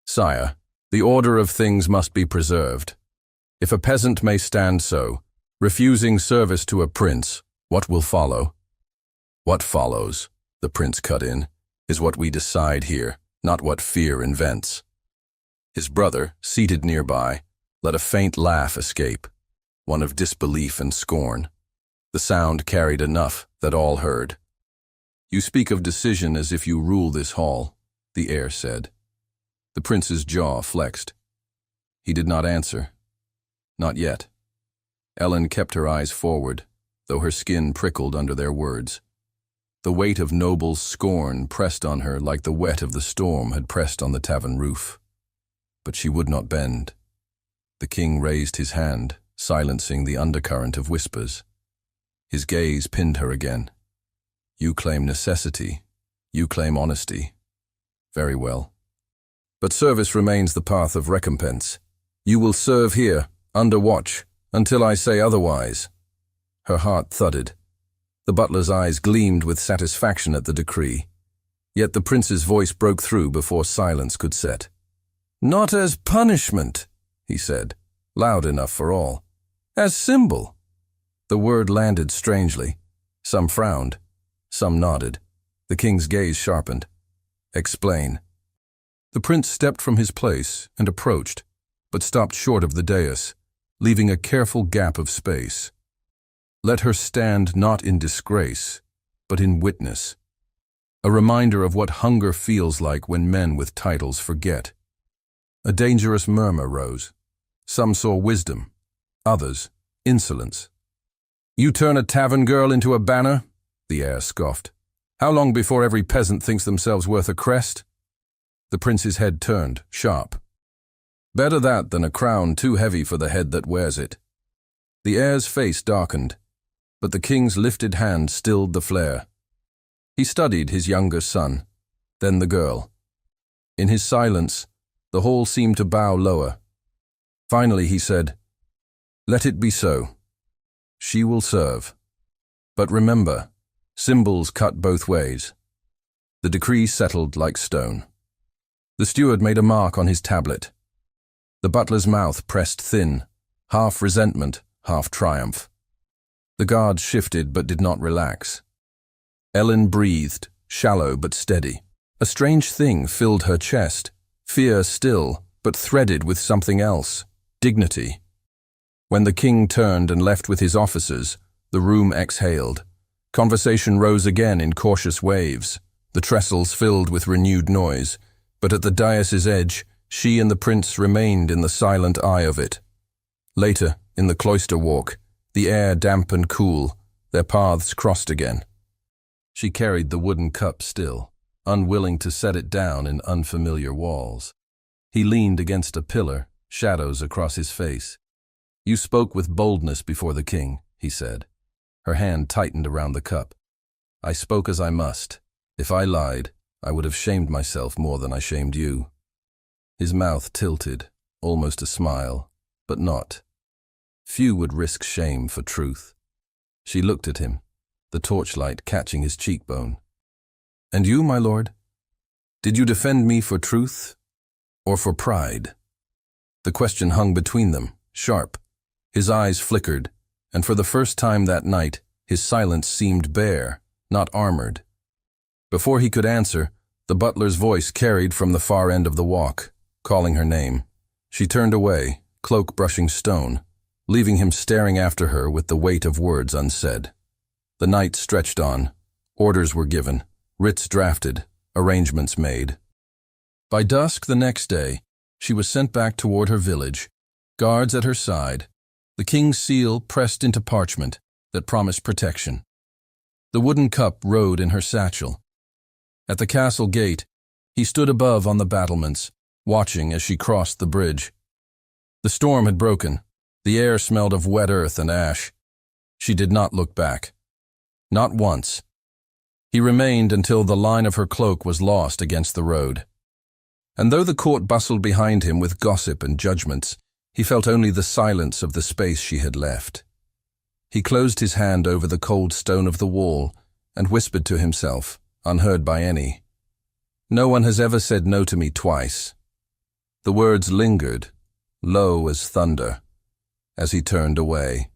"Sire, the order of things must be preserved. If a peasant may stand so, refusing service to a prince, what will follow?" "What follows," the prince cut in, "is what we decide here, not what fear invents." His brother, seated nearby, let a faint laugh escape, one of disbelief and scorn. The sound carried enough that all heard. "You speak of decision as if you rule this hall," the heir said. The prince's jaw flexed. He did not answer. Not yet. Ellen kept her eyes forward, though her skin prickled under their words. The weight of noble scorn pressed on her like the wet of the storm had pressed on the tavern roof. But she would not bend. The king raised his hand, silencing the undercurrent of whispers. His gaze pinned her again. "You claim necessity. You claim honesty. Very well. But service remains the path of recompense. You will serve here, under watch, until I say otherwise." Her heart thudded. The butler's eyes gleamed with satisfaction at the decree. Yet the prince's voice broke through before silence could set. "Not as punishment," he said, loud enough for all. "As symbol." The word landed strangely. Some frowned. Some nodded. The king's gaze sharpened. "Explain." The prince stepped from his place and approached, but stopped short of the dais, leaving a careful gap of space. Let her stand not in disgrace, but in witness. A reminder of what hunger feels like when men with titles forget. A dangerous murmur rose. Some saw wisdom, others insolence. "You turn a tavern girl into a banner?" the heir scoffed. "How long before every peasant thinks themselves worth a crest?" The prince's head turned, sharp. "Better that than a crown too heavy for the head that wears it." The heir's face darkened, but the king's lifted hand stilled the flare. He studied his younger son, then the girl. In his silence, the hall seemed to bow lower. Finally he said, "Let it be so. She will serve. But remember, symbols cut both ways." The decree settled like stone. The steward made a mark on his tablet. The butler's mouth pressed thin, half resentment, half triumph. The guards shifted but did not relax. Ellen breathed, shallow but steady. A strange thing filled her chest, fear still, but threaded with something else, dignity. When the king turned and left with his officers, the room exhaled. Conversation rose again in cautious waves, the trestles filled with renewed noise, but at the dais' edge, she and the prince remained in the silent eye of it. Later, in the cloister walk, the air damp and cool, their paths crossed again. She carried the wooden cup still, unwilling to set it down in unfamiliar walls. He leaned against a pillar, shadows across his face. "You spoke with boldness before the king," he said. Her hand tightened around the cup. "I spoke as I must. If I lied, I would have shamed myself more than I shamed you." His mouth tilted, almost a smile, but not. Few would risk shame for truth. She looked at him, the torchlight catching his cheekbone. "And you, my lord? Did you defend me for truth or for pride?" The question hung between them, sharp. His eyes flickered, and for the first time that night, his silence seemed bare, not armored. Before he could answer, the butler's voice carried from the far end of the walk, calling her name. She turned away, cloak brushing stone, leaving him staring after her with the weight of words unsaid. The night stretched on. Orders were given, writs drafted, arrangements made. By dusk the next day, she was sent back toward her village, guards at her side, the king's seal pressed into parchment that promised protection. The wooden cup rode in her satchel. At the castle gate, he stood above on the battlements, watching as she crossed the bridge. The storm had broken. The air smelled of wet earth and ash. She did not look back. Not once. He remained until the line of her cloak was lost against the road. And though the court bustled behind him with gossip and judgments, he felt only the silence of the space she had left. He closed his hand over the cold stone of the wall and whispered to himself, unheard by any, "No one has ever said no to me twice." The words lingered, low as thunder, as he turned away.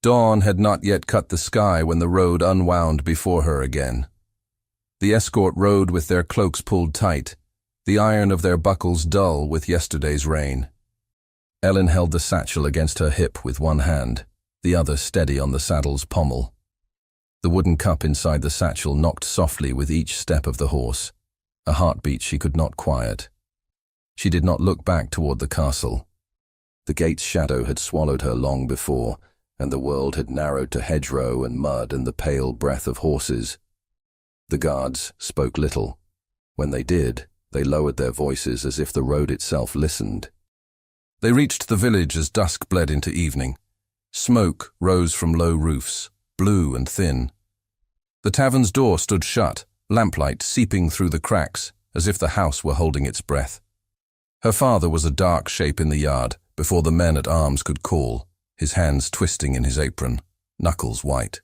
Dawn had not yet cut the sky when the road unwound before her again. The escort rode with their cloaks pulled tight, the iron of their buckles dull with yesterday's rain. Ellen held the satchel against her hip with one hand, the other steady on the saddle's pommel. The wooden cup inside the satchel knocked softly with each step of the horse, a heartbeat she could not quiet. She did not look back toward the castle. The gate's shadow had swallowed her long before, and the world had narrowed to hedgerow and mud and the pale breath of horses. The guards spoke little. When they did, they lowered their voices as if the road itself listened. They reached the village as dusk bled into evening. Smoke rose from low roofs, blue and thin. The tavern's door stood shut, lamplight seeping through the cracks, as if the house were holding its breath. Her father was a dark shape in the yard before the men at arms could call, his hands twisting in his apron, knuckles white.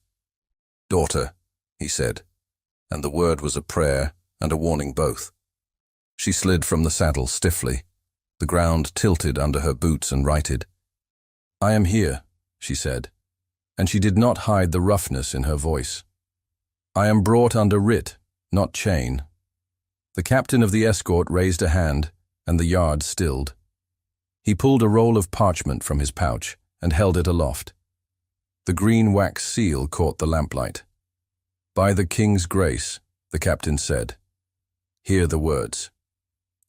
"Daughter," he said, and the word was a prayer and a warning both. She slid from the saddle stiffly. The ground tilted under her boots and righted. "I am here," she said, and she did not hide the roughness in her voice. "I am brought under writ, not chain." The captain of the escort raised a hand, and the yard stilled. He pulled a roll of parchment from his pouch and held it aloft. The green wax seal caught the lamplight. "By the king's grace," the captain said. "Hear the words."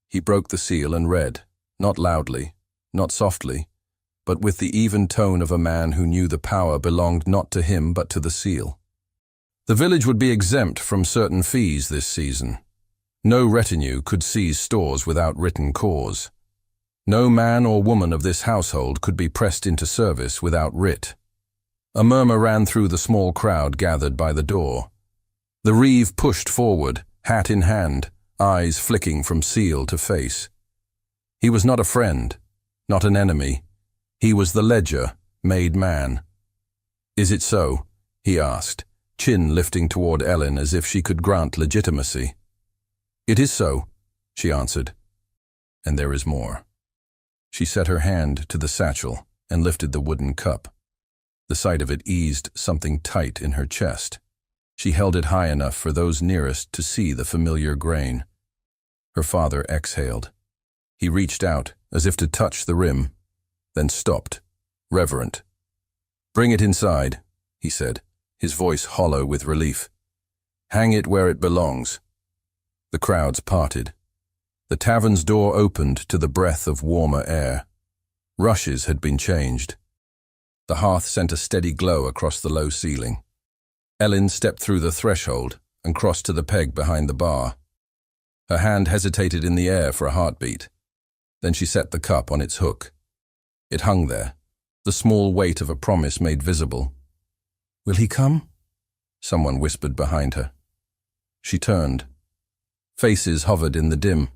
He broke the seal and read, not loudly, not softly, but with the even tone of a man who knew the power belonged not to him but to the seal. The village would be exempt from certain fees this season. No retinue could seize stores without written cause. No man or woman of this household could be pressed into service without writ. A murmur ran through the small crowd gathered by the door. The reeve pushed forward, hat in hand, eyes flicking from seal to face. He was not a friend, not an enemy. He was the ledger, made man. "Is it so?" he asked, chin lifting toward Ellen as if she could grant legitimacy. "It is so," she answered. "And there is more." She set her hand to the satchel and lifted the wooden cup. The sight of it eased something tight in her chest. She held it high enough for those nearest to see the familiar grain. Her father exhaled. He reached out as if to touch the rim, then stopped, reverent. "Bring it inside," he said, his voice hollow with relief. "Hang it where it belongs." The crowds parted. The tavern's door opened to the breath of warmer air. Rushes had been changed. The hearth sent a steady glow across the low ceiling. Ellen stepped through the threshold and crossed to the peg behind the bar. Her hand hesitated in the air for a heartbeat. Then she set the cup on its hook. It hung there, the small weight of a promise made visible. "Will he come?" someone whispered behind her. She turned. Faces hovered in the dim.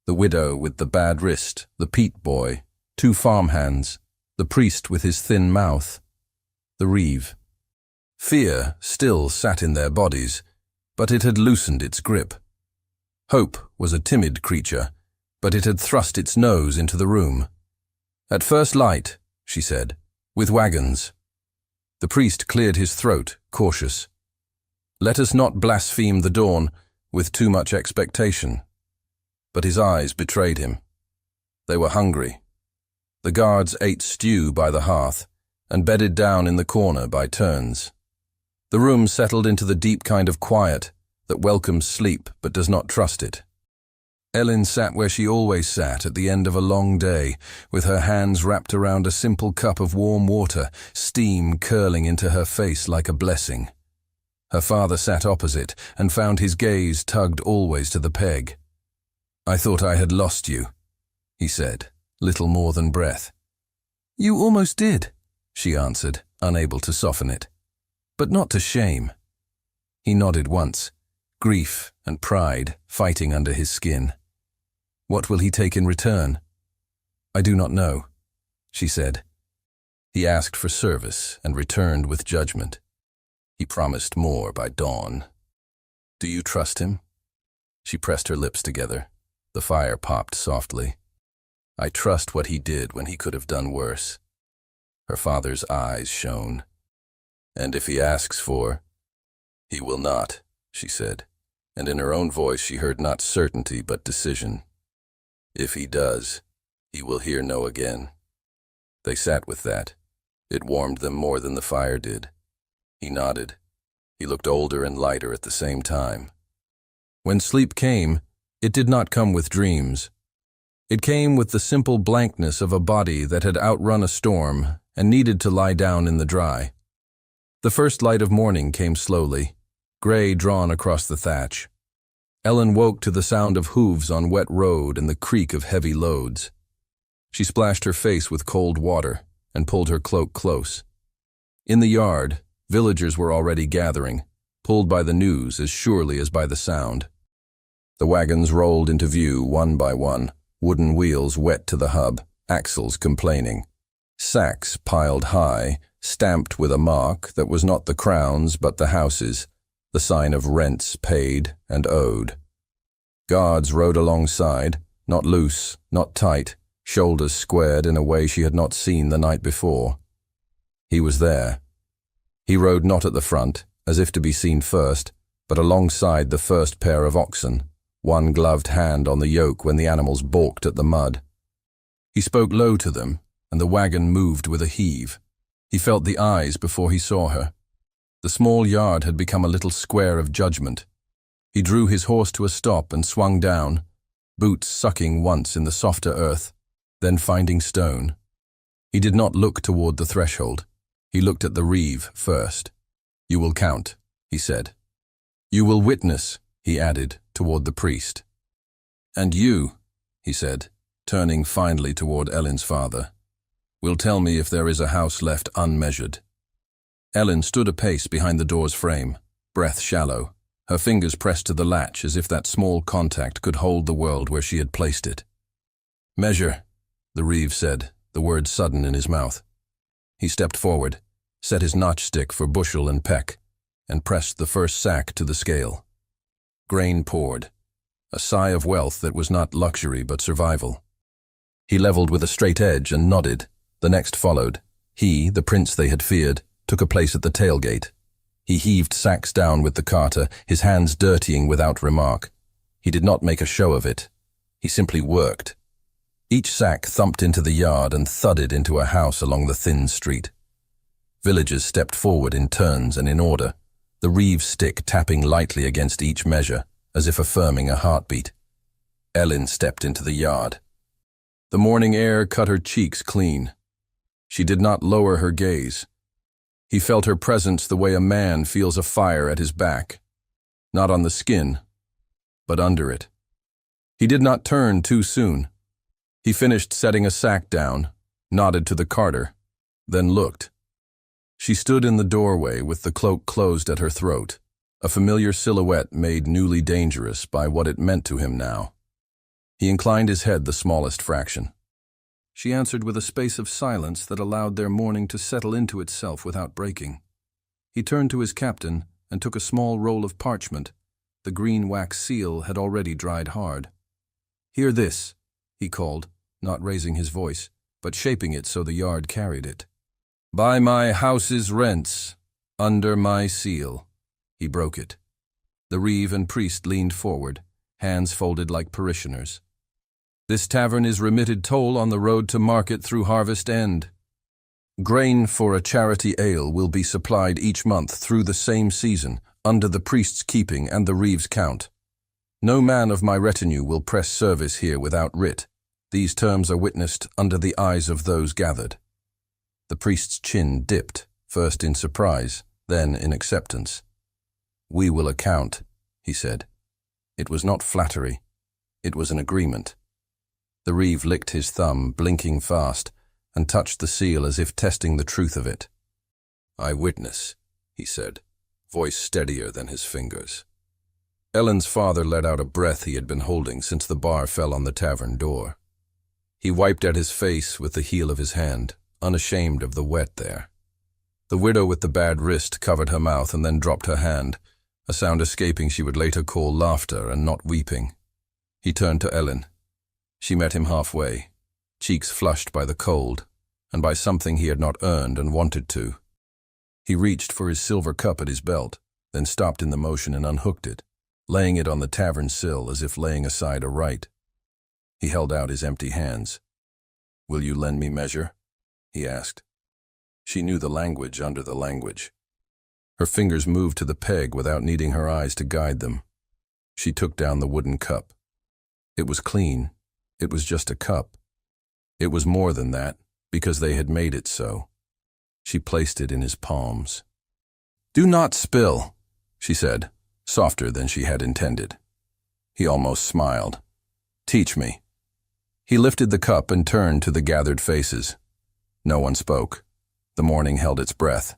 The widow with the bad wrist, the peat boy, 2 farmhands, the priest with his thin mouth, the reeve. Fear still sat in their bodies, but it had loosened its grip. Hope was a timid creature, but it had thrust its nose into the room. "At first light," she said, "with wagons." The priest cleared his throat, cautious. "Let us not blaspheme the dawn with too much expectation." But his eyes betrayed him. They were hungry. The guards ate stew by the hearth and bedded down in the corner by turns. The room settled into the deep kind of quiet that welcomes sleep but does not trust it. Ellen sat where she always sat at the end of a long day, with her hands wrapped around a simple cup of warm water, steam curling into her face like a blessing. Her father sat opposite and found his gaze tugged always to the peg. "I thought I had lost you," he said, little more than breath. "You almost did," she answered, unable to soften it. "But not to shame." He nodded once, grief and pride fighting under his skin. "What will he take in return?" "I do not know," she said. He asked for service and returned with judgment. He promised more by dawn. "Do you trust him?" She pressed her lips together. The fire popped softly. "I trust what he did when he could have done worse." Her father's eyes shone. "And if he asks for—" "He will not," she said, and in her own voice she heard not certainty but decision. "If he does, he will hear no again." They sat with that. It warmed them more than the fire did. He nodded. He looked older and lighter at the same time. When sleep came, it did not come with dreams. It came with the simple blankness of a body that had outrun a storm and needed to lie down in the dry. The first light of morning came slowly, gray drawn across the thatch. Ellen woke to the sound of hooves on wet road and the creak of heavy loads. She splashed her face with cold water and pulled her cloak close. In the yard, villagers were already gathering, pulled by the news as surely as by the sound. The wagons rolled into view one by one, wooden wheels wet to the hub, axles complaining. Sacks piled high, stamped with a mark that was not the crown's but the house's, the sign of rents paid and owed. Guards rode alongside, not loose, not tight, shoulders squared in a way she had not seen the night before. He was there. He rode not at the front, as if to be seen first, but alongside the first pair of oxen, one gloved hand on the yoke when the animals balked at the mud. He spoke low to them, and the wagon moved with a heave. He felt the eyes before he saw her. The small yard had become a little square of judgment. He drew his horse to a stop and swung down, boots sucking once in the softer earth, then finding stone. He did not look toward the threshold. He looked at the reeve first. "You will count," he said. "You will witness," he added, toward the priest. "And you," he said, turning finally toward Ellen's father, "will tell me if there is a house left unmeasured." Ellen stood a pace behind the door's frame, breath shallow. Her fingers pressed to the latch as if that small contact could hold the world where she had placed it. "Measure," the Reeve said, the word sudden in his mouth. He stepped forward, set his notchstick for bushel and peck, and pressed the first sack to the scale. Grain poured, a sigh of wealth that was not luxury but survival. He leveled with a straight edge and nodded. The next followed. He, the prince they had feared, took a place at the tailgate. He heaved sacks down with the carter, his hands dirtying without remark. He did not make a show of it. He simply worked. Each sack thumped into the yard and thudded into a house along the thin street. Villagers stepped forward in turns and in order, the Reeve stick tapping lightly against each measure, as if affirming a heartbeat. Ellen stepped into the yard. The morning air cut her cheeks clean. She did not lower her gaze. He felt her presence the way a man feels a fire at his back, not on the skin, but under it. He did not turn too soon. He finished setting a sack down, nodded to the carter, then looked. She stood in the doorway with the cloak closed at her throat, a familiar silhouette made newly dangerous by what it meant to him now. He inclined his head the smallest fraction. She answered with a space of silence that allowed their morning to settle into itself without breaking. He turned to his captain and took a small roll of parchment. The green wax seal had already dried hard. "Hear this," he called, not raising his voice, but shaping it so the yard carried it. "By my house's rents, under my seal." He broke it. The Reeve and priest leaned forward, hands folded like parishioners. "This tavern is remitted toll on the road to market through Harvest End. Grain for a charity ale will be supplied each month through the same season, under the priest's keeping and the Reeve's count. No man of my retinue will press service here without writ. These terms are witnessed under the eyes of those gathered." The priest's chin dipped, first in surprise, then in acceptance. "We will account," he said. It was not flattery. It was an agreement. The Reeve licked his thumb, blinking fast, and touched the seal as if testing the truth of it. "I witness," he said, voice steadier than his fingers. Ellen's father let out a breath he had been holding since the bar fell on the tavern door. He wiped at his face with the heel of his hand, unashamed of the wet there. The widow with the bad wrist covered her mouth and then dropped her hand, a sound escaping she would later call laughter and not weeping. He turned to Ellen. She met him halfway, cheeks flushed by the cold, and by something he had not earned and wanted to. He reached for his silver cup at his belt, then stopped in the motion and unhooked it, laying it on the tavern sill as if laying aside a right. He held out his empty hands. "Will you lend me measure?" he asked. She knew the language under the language. Her fingers moved to the peg without needing her eyes to guide them. She took down the wooden cup. It was clean. It was just a cup. It was more than that, because they had made it so. She placed it in his palms. "Do not spill," she said, softer than she had intended. He almost smiled. "Teach me." He lifted the cup and turned to the gathered faces. No one spoke. The morning held its breath.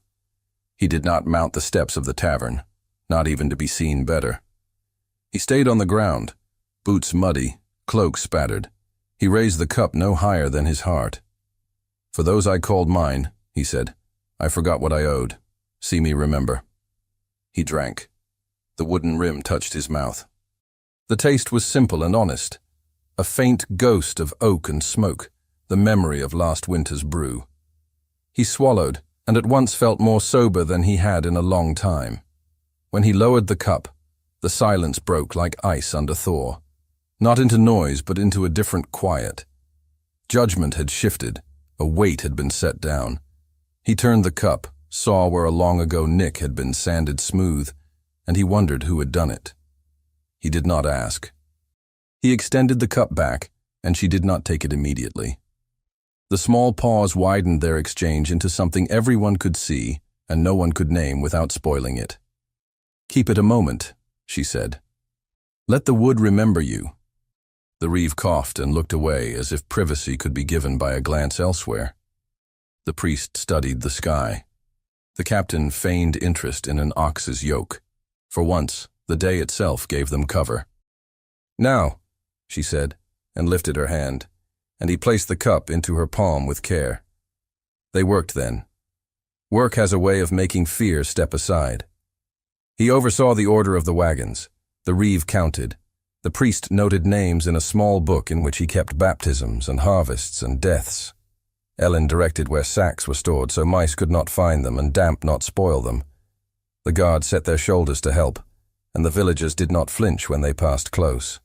He did not mount the steps of the tavern, not even to be seen better. He stayed on the ground, boots muddy, cloak spattered. He raised the cup no higher than his heart. "For those I called mine," he said, "I forgot what I owed. See me remember." He drank. The wooden rim touched his mouth. The taste was simple and honest, a faint ghost of oak and smoke, the memory of last winter's brew. He swallowed, and at once felt more sober than he had in a long time. When he lowered the cup, the silence broke like ice under thaw, not into noise but into a different quiet. Judgment had shifted, a weight had been set down. He turned the cup, saw where a long ago nick had been sanded smooth, and he wondered who had done it. He did not ask. He extended the cup back, and she did not take it immediately. The small pause widened their exchange into something everyone could see and no one could name without spoiling it. "Keep it a moment," she said. "Let the wood remember you." The Reeve coughed and looked away as if privacy could be given by a glance elsewhere. The priest studied the sky. The captain feigned interest in an ox's yoke. For once, The day itself gave them cover. "Now," she said, and lifted her hand, and he placed the cup into her palm with care. They worked then. Work has a way of making fear step aside. He oversaw the order of the wagons. The reeve counted. The priest noted names in a small book in which he kept baptisms and harvests and deaths. Ellen directed where sacks were stored so mice could not find them and damp not spoil them. The guards set their shoulders to help, and the villagers did not flinch when they passed close.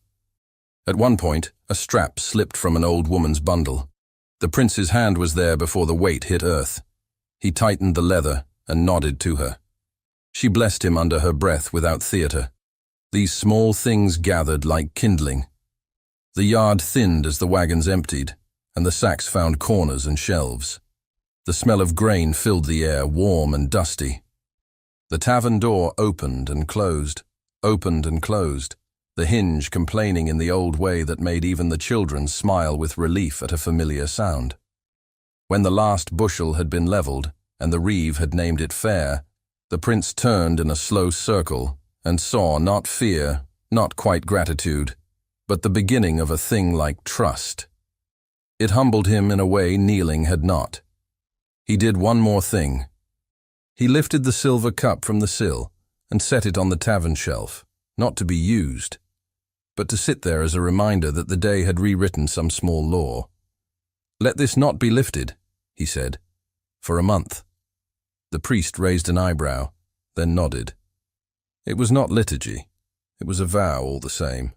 At one point, a strap slipped from an old woman's bundle. The prince's hand was there before the weight hit earth. He tightened the leather and nodded to her. She blessed him under her breath without theatre. These small things gathered like kindling. The yard thinned as the wagons emptied, and the sacks found corners and shelves. The smell of grain filled the air, warm and dusty. The tavern door opened and closed, the hinge complaining in the old way that made even the children smile with relief at a familiar sound. When the last bushel had been levelled, and the reeve had named it fair, the prince turned in a slow circle and saw not fear, not quite gratitude, but the beginning of a thing like trust. It humbled him in a way kneeling had not. He did one more thing. He lifted the silver cup from the sill and set it on the tavern shelf, not to be used, but to sit there as a reminder that the day had rewritten some small law. "Let this not be lifted," he said, "for a month." The priest raised an eyebrow, then nodded. It was not liturgy. It was a vow all the same.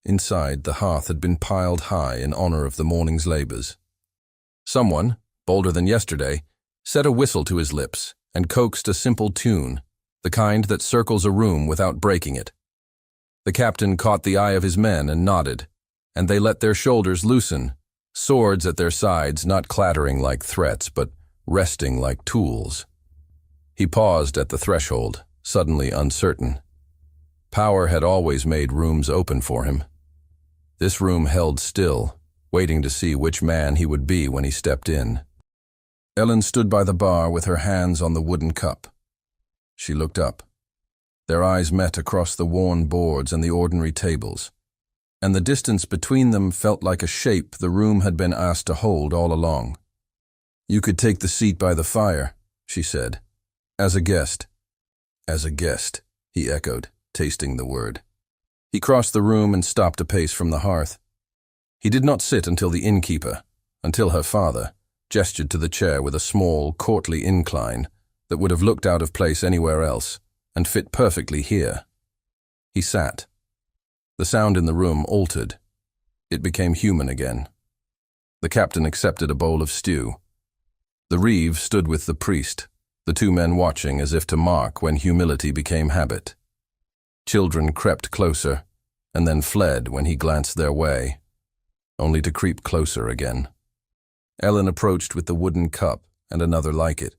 Inside, the hearth had been piled high in honor of the morning's labors. Someone, bolder than yesterday, set a whistle to his lips and coaxed a simple tune, the kind that circles a room without breaking it. The captain caught the eye of his men and nodded, and they let their shoulders loosen, swords at their sides not clattering like threats but resting like tools. He paused at the threshold, suddenly uncertain. Power had always made rooms open for him. This room held still, waiting to see which man he would be when he stepped in. Ellen stood by the bar with her hands on the wooden cup. She looked up. Their eyes met across the worn boards and the ordinary tables, and the distance between them felt like a shape the room had been asked to hold all along. "You could take the seat by the fire," she said. "As a guest." "As a guest," he echoed, tasting the word. He crossed the room and stopped a pace from the hearth. He did not sit until the innkeeper, until her father, gestured to the chair with a small, courtly incline that would have looked out of place anywhere else and fit perfectly here. He sat. The sound in the room altered. It became human again. The captain accepted a bowl of stew. The reeve stood with the priest, the two men watching as if to mark when humility became habit. Children crept closer, and then fled when he glanced their way, only to creep closer again. Ellen approached with the wooden cup and another like it.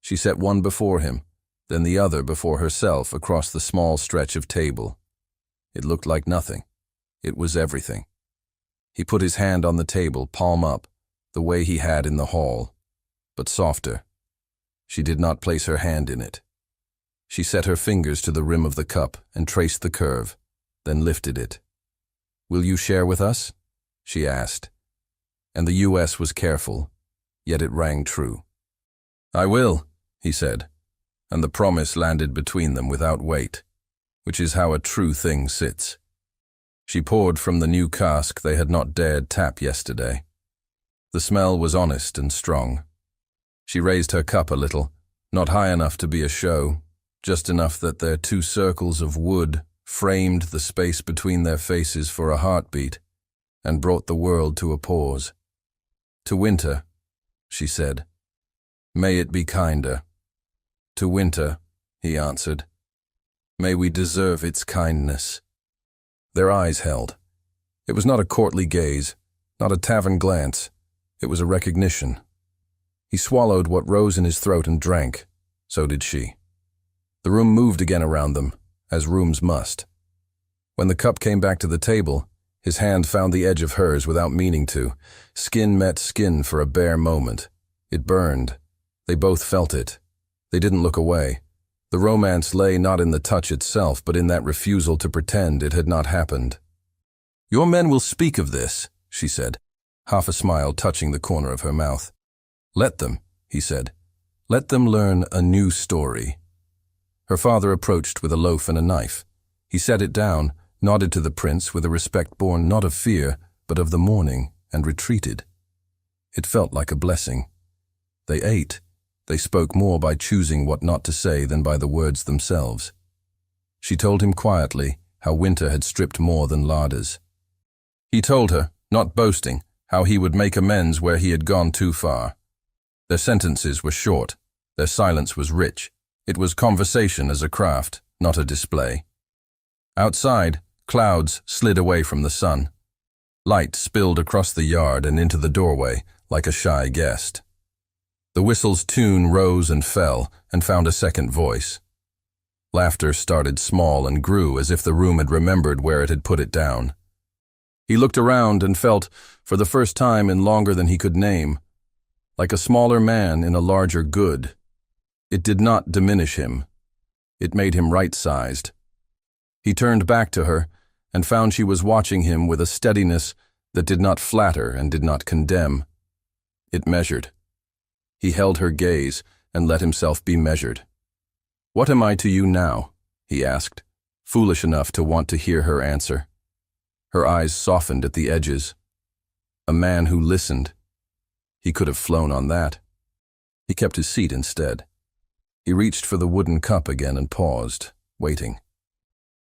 She set one before him, then the other before herself across the small stretch of table. It looked like nothing. It was everything. He put his hand on the table, palm up, the way he had in the hall, but softer. She did not place her hand in it. She set her fingers to the rim of the cup and traced the curve, then lifted it. "Will you share with us?" she asked. And the U.S. was careful, yet it rang true. "I will," he said, and the promise landed between them without weight, which is how a true thing sits. She poured from the new cask they had not dared tap yesterday. The smell was honest and strong. She raised her cup a little, not high enough to be a show, just enough that their two circles of wood framed the space between their faces for a heartbeat and brought the world to a pause. "To winter," she said. "May it be kinder." "To winter," he answered. "May we deserve its kindness." Their eyes held. It was not a courtly gaze, not a tavern glance. It was a recognition. He swallowed what rose in his throat and drank. So did she. The room moved again around them, as rooms must. When the cup came back to the table, his hand found the edge of hers without meaning to. Skin met skin for a bare moment. It burned. They both felt it. They didn't look away. The romance lay not in the touch itself, but in that refusal to pretend it had not happened. "Your men will speak of this," she said, half a smile touching the corner of her mouth. "Let them," he said. "Let them learn a new story." Her father approached with a loaf and a knife. He set it down, nodded to the prince with a respect born not of fear, but of the morning, and retreated. It felt like a blessing. They ate. They spoke more by choosing what not to say than by the words themselves. She told him quietly how winter had stripped more than larders. He told her, not boasting, how he would make amends where he had gone too far. Their sentences were short. Their silence was rich. It was conversation as a craft, not a display. Outside, clouds slid away from the sun. Light spilled across the yard and into the doorway like a shy guest. The whistle's tune rose and fell and found a second voice. Laughter started small and grew as if the room had remembered where it had put it down. He looked around and felt, for the first time in longer than he could name, like a smaller man in a larger good. It did not diminish him. It made him right-sized. He turned back to her and found she was watching him with a steadiness that did not flatter and did not condemn. It measured. He held her gaze and let himself be measured. "What am I to you now?" he asked, foolish enough to want to hear her answer. Her eyes softened at the edges. A man who listened. He could have flown on that. He kept his seat instead. He reached for the wooden cup again and paused, waiting.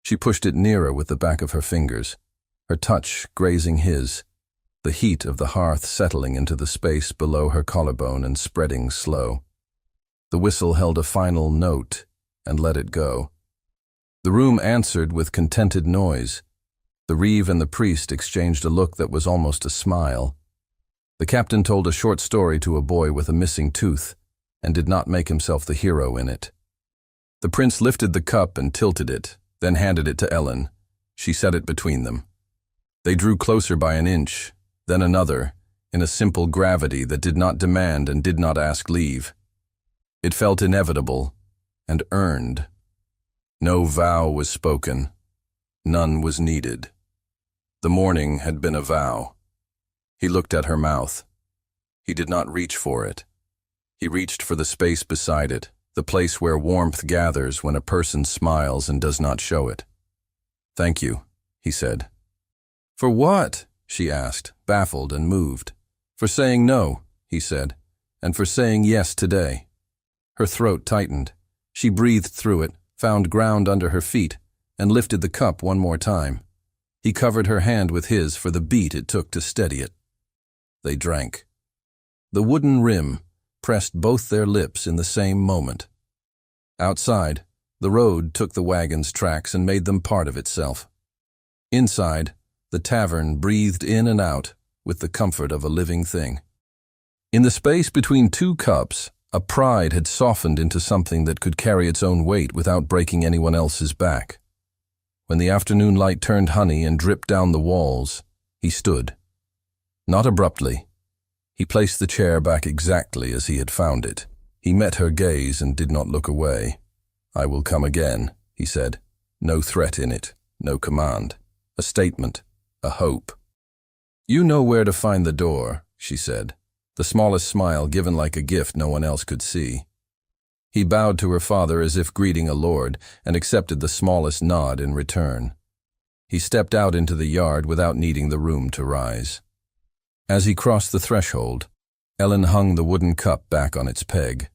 She pushed it nearer with the back of her fingers, her touch grazing his, the heat of the hearth settling into the space below her collarbone and spreading slow. The whistle held a final note and let it go. The room answered with contented noise. The reeve and the priest exchanged a look that was almost a smile. The captain told a short story to a boy with a missing tooth and did not make himself the hero in it. The prince lifted the cup and tilted it, then handed it to Ellen. She set it between them. They drew closer by an inch, then another, in a simple gravity that did not demand and did not ask leave. It felt inevitable and earned. No vow was spoken. None was needed. The morning had been a vow. He looked at her mouth. He did not reach for it. He reached for the space beside it, the place where warmth gathers when a person smiles and does not show it. "Thank you," he said. "For what?" she asked, baffled and moved. "For saying no," he said, "and for saying yes today." Her throat tightened. She breathed through it, found ground under her feet, and lifted the cup one more time. He covered her hand with his for the beat it took to steady it. They drank. The wooden rim pressed both their lips in the same moment. Outside, the road took the wagon's tracks and made them part of itself. Inside, the tavern breathed in and out with the comfort of a living thing. In the space between two cups, a pride had softened into something that could carry its own weight without breaking anyone else's back. When the afternoon light turned honey and dripped down the walls, he stood. Not abruptly. He placed the chair back exactly as he had found it. He met her gaze and did not look away. "I will come again," he said. No threat in it, no command. A statement, a hope. "You know where to find the door," she said, the smallest smile given like a gift no one else could see. He bowed to her father as if greeting a lord and accepted the smallest nod in return. He stepped out into the yard without needing the room to rise. As he crossed the threshold, Ellen hung the wooden cup back on its peg.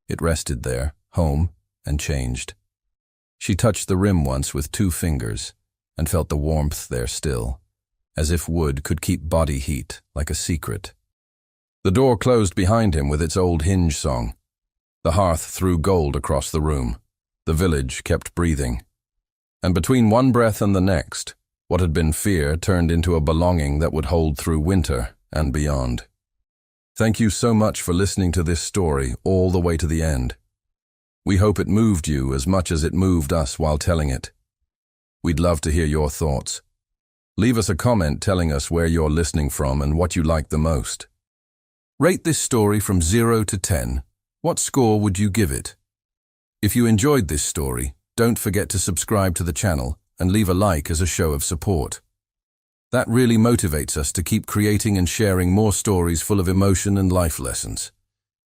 It rested there, home, and changed. She touched the rim once with 2 fingers and felt the warmth there still, as if wood could keep body heat like a secret. The door closed behind him with its old hinge song. The hearth threw gold across the room. The village kept breathing. And between one breath and the next, what had been fear turned into a belonging that would hold through winter and beyond. Thank you so much for listening to this story all the way to the end. We hope it moved you as much as it moved us while telling it. We'd love to hear your thoughts. Leave us a comment telling us where you're listening from and what you like the most. Rate this story from 0 to 10. What score would you give it? If you enjoyed this story, don't forget to subscribe to the channel and leave a like as a show of support. That really motivates us to keep creating and sharing more stories full of emotion and life lessons.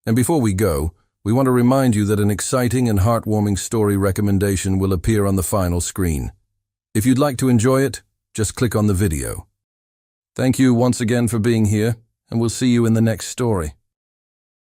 And before we go, we want to remind you that an exciting and heartwarming story recommendation will appear on the final screen. If you'd like to enjoy it, just click on the video. Thank you once again for being here, and we'll see you in the next story.